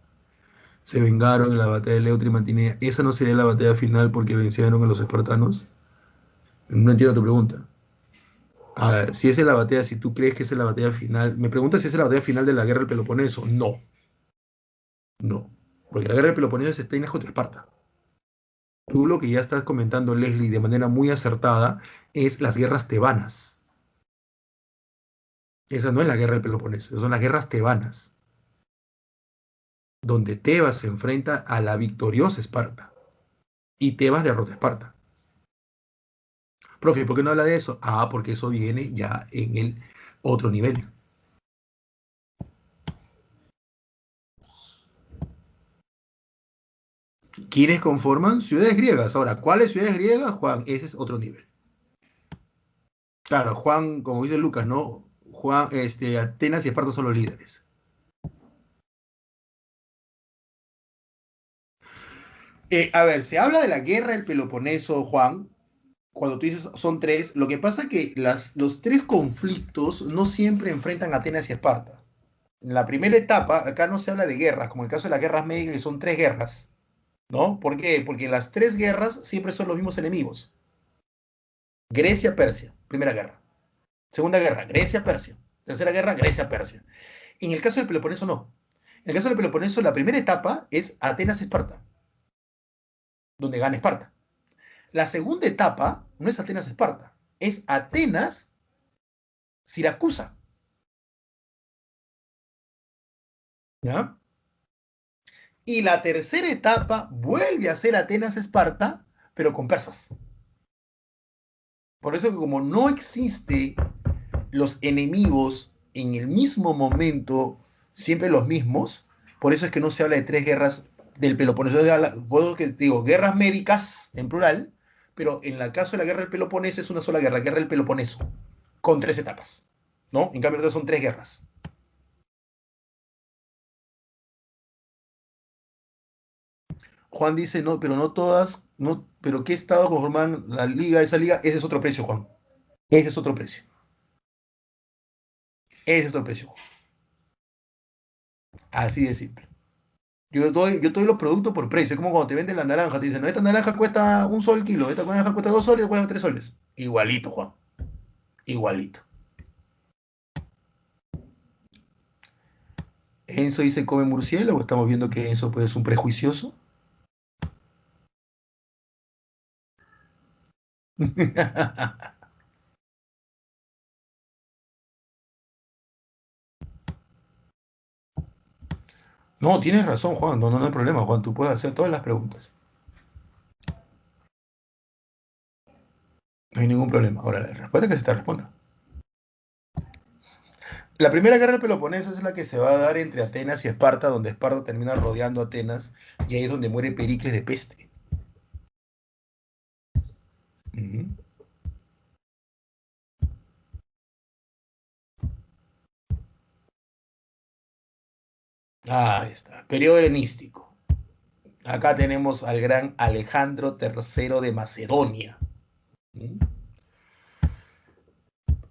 se vengaron en la batalla de Leuctra y Mantinea. ¿Esa no sería la batalla final porque vencieron a los espartanos? No entiendo tu pregunta. A ver, si esa es la batalla, si tú crees que esa es la batalla final, me preguntas si esa es la batalla final de la guerra del Peloponeso. No, no. Porque la guerra del Peloponeso es Atenas contra Esparta. Tú lo que ya estás comentando, Leslie, de manera muy acertada, es las guerras tebanas. Esa no es la guerra del Peloponeso, esas son las guerras tebanas, donde Tebas se enfrenta a la victoriosa Esparta y Tebas derrota a Esparta. Profe, ¿por qué no habla de eso? Ah, porque eso viene ya en el otro nivel. ¿Quiénes conforman ciudades griegas? Ahora, ¿cuáles ciudades griegas, Juan? Ese es otro nivel. Claro, Juan, como dice Lucas, ¿no? Juan, Atenas y Esparta son los líderes. A ver, se habla de la guerra del Peloponeso, Juan, cuando tú dices son tres, lo que pasa es que los tres conflictos no siempre enfrentan a Atenas y Esparta. En la primera etapa, acá no se habla de guerras, como en el caso de las guerras médicas, que son tres guerras, ¿no? ¿Por qué? Porque las tres guerras siempre son los mismos enemigos. Grecia-Persia, primera guerra. Segunda guerra, Grecia-Persia. Tercera guerra, Grecia-Persia. En el caso del Peloponeso, no. En el caso del Peloponeso, la primera etapa es Atenas-Esparta, donde gana Esparta. La segunda etapa no es Atenas-Esparta, es Atenas-Siracusa. ¿Ya? Y la tercera etapa vuelve a ser Atenas-Esparta, pero con persas. Por eso que como no existe los enemigos en el mismo momento, siempre los mismos, por eso es que no se habla de tres guerras del Peloponeso. Por eso que digo, guerras médicas en plural, pero en el caso de la guerra del Peloponeso es una sola guerra, guerra del Peloponeso, con tres etapas. ¿No? En cambio, son tres guerras. Juan dice, no, pero no todas, no, pero ¿qué estado conforman la liga, esa liga? Ese es otro precio, Juan. Ese es otro precio. Ese es otro precio. Así de simple. Yo doy los productos por precio. Es como cuando te venden la naranja. Te dicen, no, esta naranja cuesta un sol el kilo, esta naranja cuesta 2 soles, esta cuesta 3 soles. Igualito, Juan. Igualito. Enzo dice, come murciélago. Estamos viendo que Enzo pues, es un prejuicioso. No, tienes razón, Juan. No, no, no hay problema, Juan. Tú puedes hacer todas las preguntas. No hay ningún problema. Ahora, la respuesta es que se te responda. La primera guerra del Peloponeso es la que se va a dar entre Atenas y Esparta, donde Esparta termina rodeando a Atenas y ahí es donde muere Pericles de peste. Uh -huh. Ahí está, periodo helenístico. Acá tenemos al gran Alejandro III de Macedonia. ¿Mm?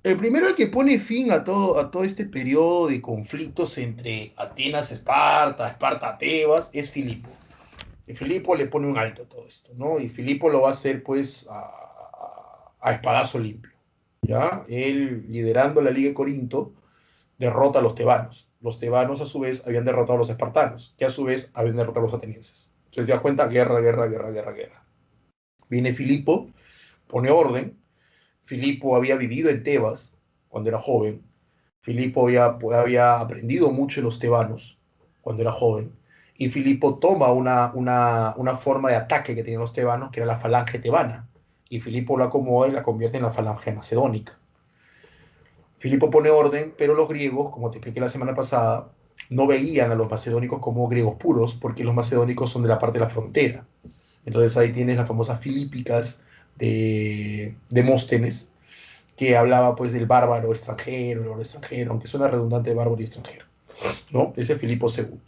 El primero el que pone fin a todo este periodo de conflictos entre Atenas, Esparta, Esparta, Tebas, es Filipo. Y Filipo le pone un alto a todo esto, ¿no? Y Filipo lo va a hacer pues a espadazo limpio. ¿Ya? Él, liderando la Liga de Corinto, derrota a los tebanos. Los tebanos, a su vez, habían derrotado a los espartanos, que a su vez habían derrotado a los atenienses. Entonces, te das cuenta, guerra, guerra, guerra, guerra, guerra. Viene Filipo, pone orden, Filipo había vivido en Tebas cuando era joven. Filipo había aprendido mucho de los tebanos cuando era joven. Y Filipo toma una forma de ataque que tenían los tebanos, que era la falange tebana. Y Filipo la acomoda y la convierte en la falange macedónica. Filipo pone orden, pero los griegos, como te expliqué la semana pasada, no veían a los macedónicos como griegos puros, porque los macedónicos son de la parte de la frontera. Entonces ahí tienes las famosas filípicas de Demóstenes, que hablaba pues del bárbaro extranjero, el bárbaro extranjero, aunque suena redundante bárbaro y extranjero, ¿no? Ese es Filipo II.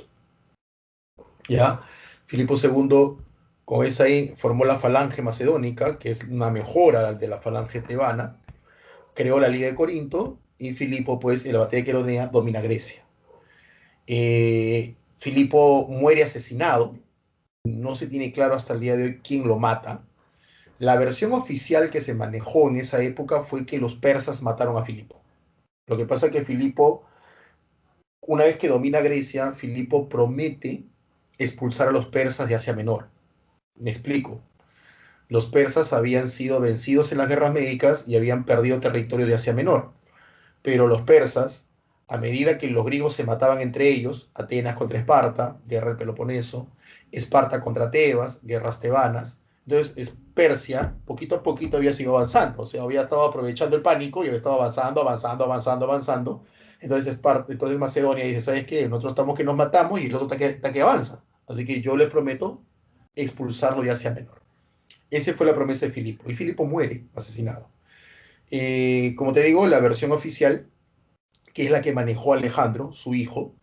¿Ya? Filipo II, con esa ahí, formó la falange macedónica, que es una mejora de la falange tebana, creó la Liga de Corinto, y Filipo, pues, en la batalla de Queronea, domina Grecia. Filipo muere asesinado, no se tiene claro hasta el día de hoy quién lo mata. La versión oficial que se manejó en esa época fue que los persas mataron a Filipo. Lo que pasa es que Filipo, una vez que domina Grecia, Filipo promete expulsar a los persas de Asia Menor. Me explico. Los persas habían sido vencidos en las guerras médicas y habían perdido territorio de Asia Menor. Pero los persas, a medida que los griegos se mataban entre ellos, Atenas contra Esparta, guerra del Peloponeso, Esparta contra Tebas, guerras tebanas, entonces Persia, poquito a poquito había seguido avanzando, o sea, había estado aprovechando el pánico y había estado avanzando, avanzando, avanzando, avanzando. Entonces, entonces Macedonia dice, ¿sabes qué? Nosotros estamos que nos matamos y el otro está que avanza. Así que yo les prometo expulsarlo de Asia Menor. Esa fue la promesa de Filipo. Y Filipo muere asesinado. Como te digo, la versión oficial, que es la que manejó Alejandro, su hijo,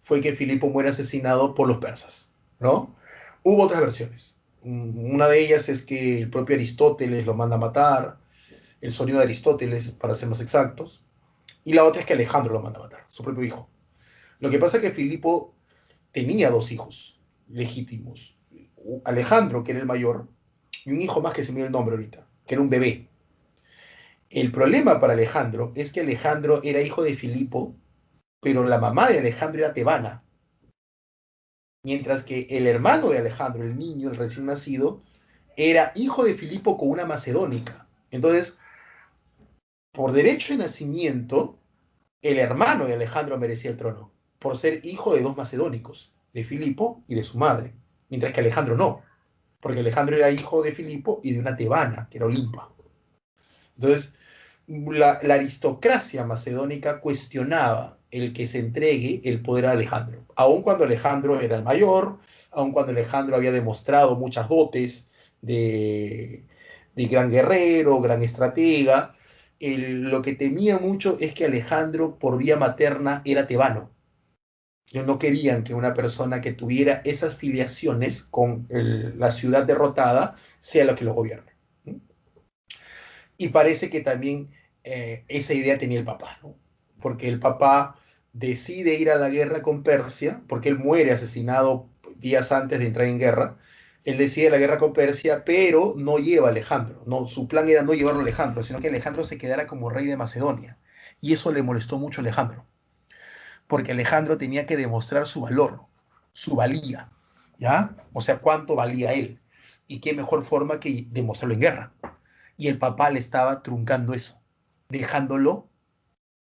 fue que Filipo muere asesinado por los persas, ¿no? Hubo otras versiones. Una de ellas es que el propio Aristóteles lo manda a matar, el sobrino de Aristóteles, para ser más exactos, y la otra es que Alejandro lo manda a matar, su propio hijo. Lo que pasa es que Filipo tenía dos hijos legítimos, Alejandro, que era el mayor, y un hijo más que se me dio el nombre ahorita, que era un bebé. El problema para Alejandro es que Alejandro era hijo de Filipo, pero la mamá de Alejandro era tebana, mientras que el hermano de Alejandro, el niño, el recién nacido, era hijo de Filipo con una macedónica. Entonces, por derecho de nacimiento, el hermano de Alejandro merecía el trono, por ser hijo de dos macedónicos, de Filipo y de su madre, mientras que Alejandro no, porque Alejandro era hijo de Filipo y de una tebana, que era Olimpa. Entonces, la aristocracia macedónica cuestionaba el que se entregue el poder a Alejandro, aun cuando Alejandro era el mayor, aun cuando Alejandro había demostrado muchas dotes de gran guerrero, gran estratega. Lo que temía mucho es que Alejandro por vía materna era tebano. Ellos no querían que una persona que tuviera esas filiaciones con la ciudad derrotada sea la que lo gobierne. Y parece que también esa idea tenía el papá, ¿no? Porque el papá decide ir a la guerra con Persia, porque él muere asesinado días antes de entrar en guerra. Él decide la guerra con Persia, pero no lleva a Alejandro. No, su plan era no llevarlo a Alejandro, sino que Alejandro se quedara como rey de Macedonia. Y eso le molestó mucho a Alejandro, porque Alejandro tenía que demostrar su valor, su valía, ¿ya? O sea, cuánto valía él. Y qué mejor forma que demostrarlo en guerra. Y el papá le estaba truncando eso, dejándolo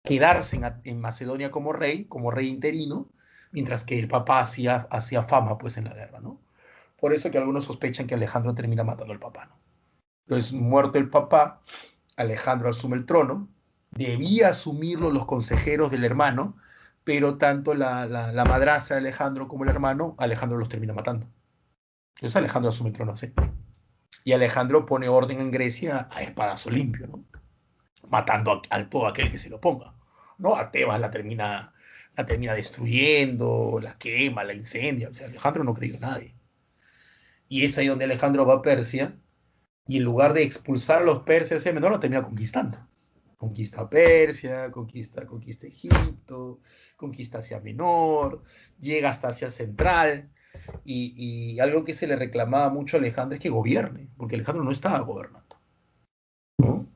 quedarse en Macedonia como rey interino, mientras que el papá hacía fama pues en la guerra, ¿no? Por eso que algunos sospechan que Alejandro termina matando al papá, ¿no? Entonces, muerto el papá, Alejandro asume el trono, debía asumirlo los consejeros del hermano, pero tanto la madrastra de Alejandro como el hermano, Alejandro los termina matando. Entonces Alejandro asume el trono, sí. Y Alejandro pone orden en Grecia a espadazo limpio, ¿no? Matando a todo aquel que se lo ponga, ¿no? A Tebas la termina destruyendo, la quema, la incendia. O sea, Alejandro no creyó a nadie. Y es ahí donde Alejandro va a Persia y en lugar de expulsar a los persas hacia menor, lo termina conquistando. Conquista Persia, conquista Egipto, conquista Asia Menor, llega hasta Asia Central. Y algo que se le reclamaba mucho a Alejandro es que gobierne, porque Alejandro no estaba gobernando, ¿no?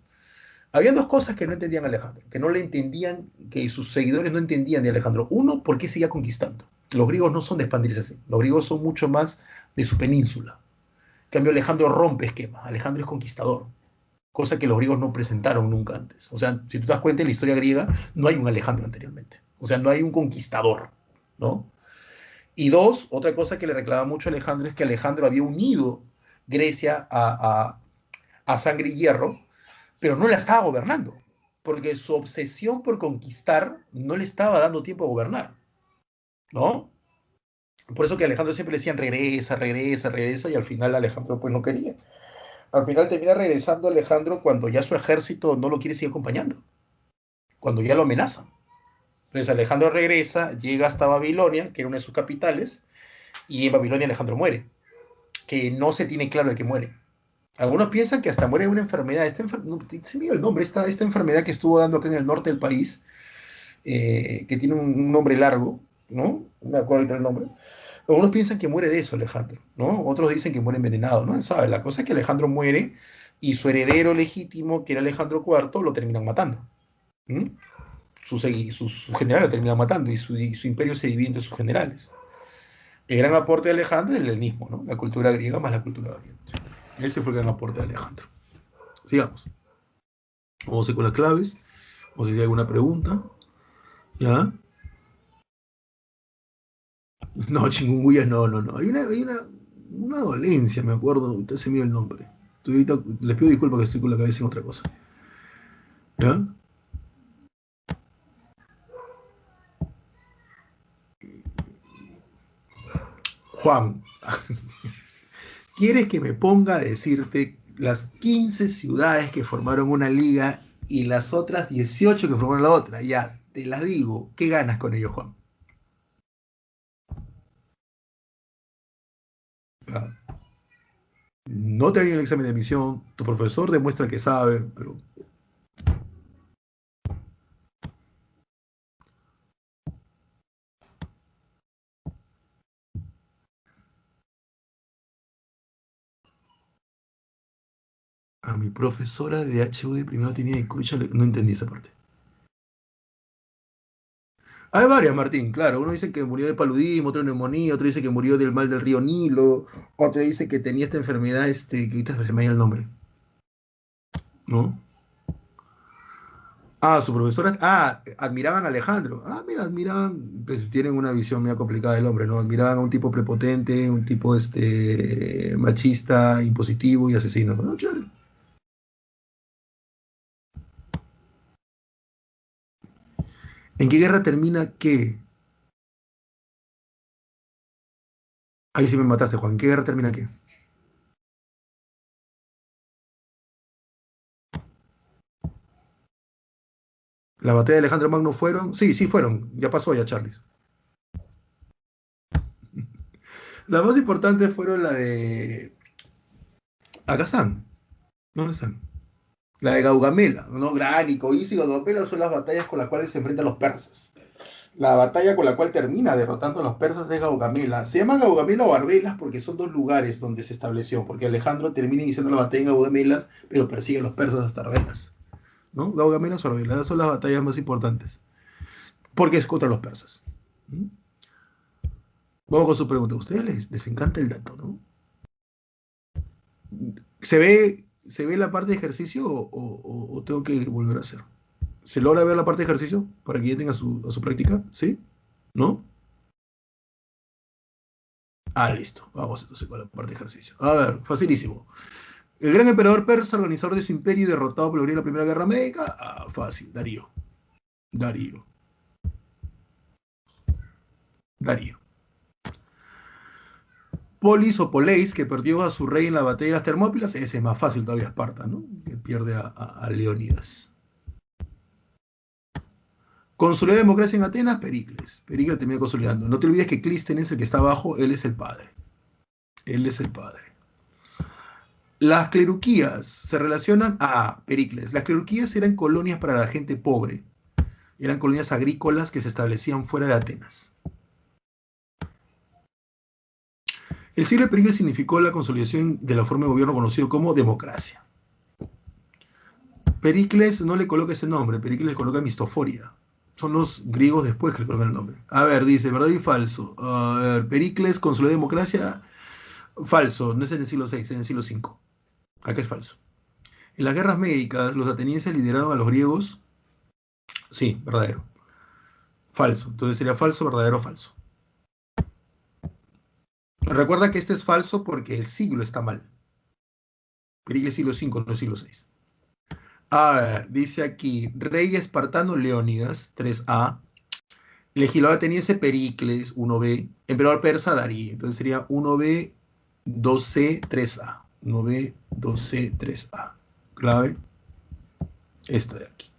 Habían dos cosas que no entendían Alejandro, que no le entendían, que sus seguidores no entendían de Alejandro. Uno, ¿por qué seguía conquistando? Los griegos no son de expandirse así. Los griegos son mucho más de su península. En cambio, Alejandro rompe esquemas. Alejandro es conquistador. cosa que los griegos no presentaron nunca antes. O sea, si tú te das cuenta, en la historia griega no hay un Alejandro anteriormente. O sea, no hay un conquistador, ¿no? Y dos, otra cosa que le reclamaba mucho a Alejandro es que Alejandro había unido Grecia a sangre y hierro, pero no la estaba gobernando, porque su obsesión por conquistar no le estaba dando tiempo a gobernar, ¿no? Por eso que a Alejandro siempre le decían regresa, regresa, regresa, y al final Alejandro pues no quería. Al final termina regresando Alejandro cuando ya su ejército no lo quiere seguir acompañando, cuando ya lo amenazan. Entonces Alejandro regresa, llega hasta Babilonia, que era una de sus capitales, y en Babilonia Alejandro muere, que no se tiene claro de que muere. Algunos piensan que hasta muere de una enfermedad, no, se me dio el nombre, esta enfermedad que estuvo dando acá en el norte del país, que tiene un nombre largo, ¿no? No me acuerdo ahorita el nombre. Algunos piensan que muere de eso Alejandro, ¿no? Otros dicen que muere envenenado, ¿no? ¿Sabe? La cosa es que Alejandro muere y su heredero legítimo, que era Alejandro IV, lo terminan matando. ¿Mm? Su general lo terminan matando y su imperio se divide entre sus generales. El gran aporte de Alejandro es el helenismo, ¿no? La cultura griega más la cultura de Oriente. Ese fue el gran aporte de Alejandro. Sigamos. Vamos a ir con las claves. Vamos a ver si hay alguna pregunta. ¿Ya? No, chikungunya, no, no, no. Una dolencia, me acuerdo. Usted se me dio el nombre. Ahorita, les pido disculpas que estoy con la cabeza en otra cosa. ¿Ya? Juan, ¿quieres que me ponga a decirte las 15 ciudades que formaron una liga y las otras 18 que formaron la otra? Ya, te las digo. ¿Qué ganas con ello, Juan? Ya. No te hagan el examen de admisión, tu profesor demuestra que sabe, pero a mi profesora de HU de primero tenía de crucha, no entendí esa parte. Hay varias, Martín, claro. Uno dice que murió de paludismo, otro de neumonía, otro dice que murió del mal del río Nilo, otro dice que tenía esta enfermedad, que ahorita se me ha ido el nombre, ¿no? Ah, su profesora, admiraban a Alejandro. Ah, mira, admiraban, pues tienen una visión medio complicada del hombre, ¿no? Admiraban a un tipo prepotente, un tipo machista, impositivo y asesino. ¿No? Chévere. ¿En qué guerra termina qué? Ahí sí me mataste, Juan. ¿En qué guerra termina qué? ¿La batalla de Alejandro Magno fueron? Sí, sí fueron. Ya pasó ya, Charles. Las más importantes fueron la de... Acá están. ¿Dónde están? La de Gaugamela, ¿no? Gránico, Is y Gaugamela son las batallas con las cuales se enfrentan los persas. La batalla con la cual termina derrotando a los persas es Gaugamela. Se llama Gaugamela o Arbelas porque son dos lugares donde se estableció, porque Alejandro termina iniciando la batalla en Gaugamela, pero persigue a los persas hasta Arbelas, ¿no? Gaugamela o Arbelas, esas son las batallas más importantes, porque es contra los persas. ¿Mm? Vamos con su pregunta. A ustedes les encanta el dato, ¿no? ¿Se ve la parte de ejercicio o tengo que volver a hacer? ¿Se logra ver la parte de ejercicio para que ya tenga a su práctica? ¿Sí? ¿No? Ah, listo. Vamos entonces con la parte de ejercicio. A ver, facilísimo. El gran emperador persa, organizador de su imperio y derrotado por la Primera Guerra Médica. Ah, fácil. Darío. Darío. Darío. Polis o Poleis, que perdió a su rey en la batalla de las Termópilas. Ese es más fácil todavía, Esparta, ¿no? Que pierde a Leónidas. Consolidó la democracia en Atenas, Pericles. Pericles termina consolidando. No te olvides que Clístenes, el que está abajo, él es el padre. Él es el padre. Las cleruquías se relacionan a Pericles. Las cleruquías eran colonias para la gente pobre. Eran colonias agrícolas que se establecían fuera de Atenas. El siglo de Pericles significó la consolidación de la forma de gobierno conocido como democracia. Pericles no le coloca ese nombre, Pericles le coloca Mistoforia. Son los griegos después que le colocan el nombre. A ver, dice, verdad y falso. A ver, Pericles consolidó la democracia. Falso, no es en el siglo VI, es en el siglo V. Acá es falso. En las guerras médicas, los atenienses lideraron a los griegos. Sí, verdadero. Falso. Entonces sería falso, verdadero, falso. Recuerda que este es falso porque el siglo está mal. Pericles siglo V, no siglo VI. A ver, dice aquí, rey espartano Leónidas, 3A. Legislador ateniense Pericles, 1B. Emperador persa Darío. Entonces sería 1B, 2C, 3A. 1B, 2C, 3A. Clave, esta de aquí.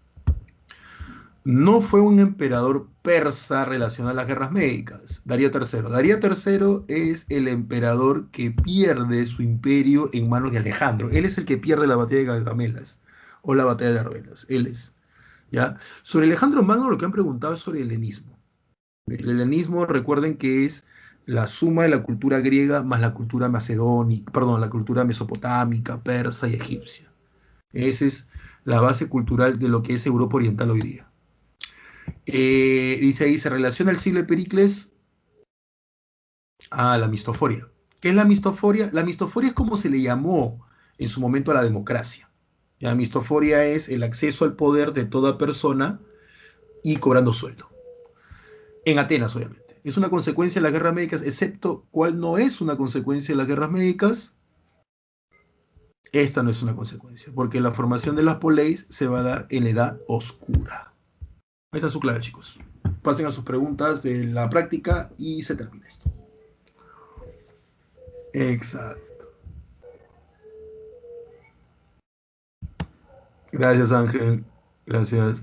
No fue un emperador persa relacionado a las guerras médicas. Darío III. Darío III es el emperador que pierde su imperio en manos de Alejandro. Él es el que pierde la batalla de Gaugamelas o la batalla de Arbelas. Él es. ¿Ya? Sobre Alejandro Magno lo que han preguntado es sobre el helenismo. El helenismo, recuerden que es la suma de la cultura griega más la cultura macedónica, perdón, la cultura mesopotámica, persa y egipcia. Esa es la base cultural de lo que es Europa Oriental hoy día. Dice ahí, se relaciona el siglo de Pericles a la mistoforia. ¿Qué es la mistoforia? La mistoforia es como se le llamó en su momento a la democracia. La mistoforia es el acceso al poder de toda persona y cobrando sueldo. En Atenas, obviamente. Es una consecuencia de las guerras médicas, excepto cuál no es una consecuencia de las guerras médicas. Esta no es una consecuencia, porque la formación de las poleis se va a dar en la edad oscura. Ahí está su clave, chicos. Pasen a sus preguntas de la práctica y se termina esto. Exacto. Gracias, Ángel. Gracias.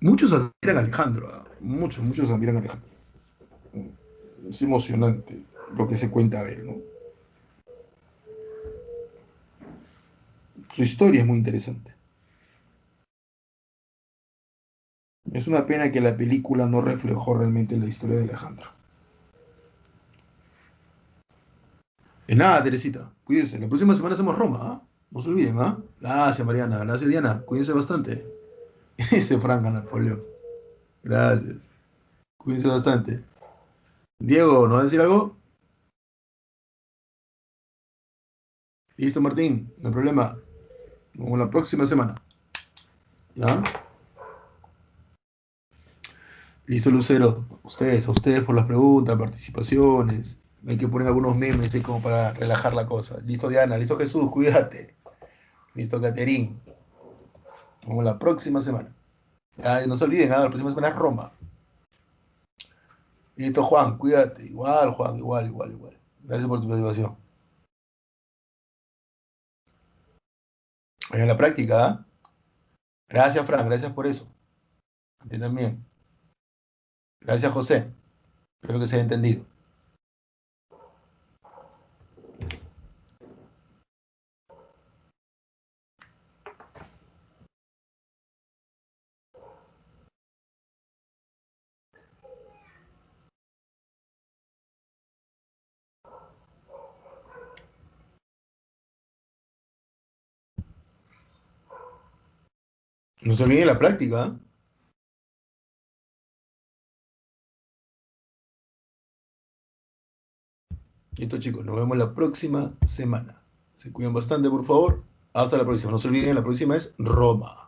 Muchos admiran a Alejandro. Muchos admiran a Alejandro. Es emocionante lo que se cuenta de él, ¿no? Su historia es muy interesante. Es una pena que la película no reflejó realmente la historia de Alejandro. De nada, Teresita. Cuídense. La próxima semana hacemos Roma, ¿ah? No se olviden, ¿ah? Gracias, Mariana. Gracias, Diana. Cuídense bastante. Ese Franca Napoleón. Gracias. Cuídense bastante. Diego, ¿no vas a decir algo? Listo, Martín. No hay problema. Nos vemos la próxima semana. ¿Ya? Listo, Lucero. A ustedes por las preguntas, participaciones. Hay que poner algunos memes ahí como para relajar la cosa. Listo, Diana. Listo, Jesús. Cuídate. Listo, Caterín. Nos vemos la próxima semana. Ya, no se olviden, la próxima semana es Roma. Listo, Juan. Cuídate. Igual, Juan. Igual, igual, igual. Gracias por tu participación. En la práctica, ¿ah? Gracias, Fran. Gracias por eso. A ti también. Gracias, José. Espero que se haya entendido. No se olviden la práctica, ¿ah? Listo, chicos. Nos vemos la próxima semana. Se cuidan bastante, por favor. Hasta la próxima. No se olviden, la próxima es Roma.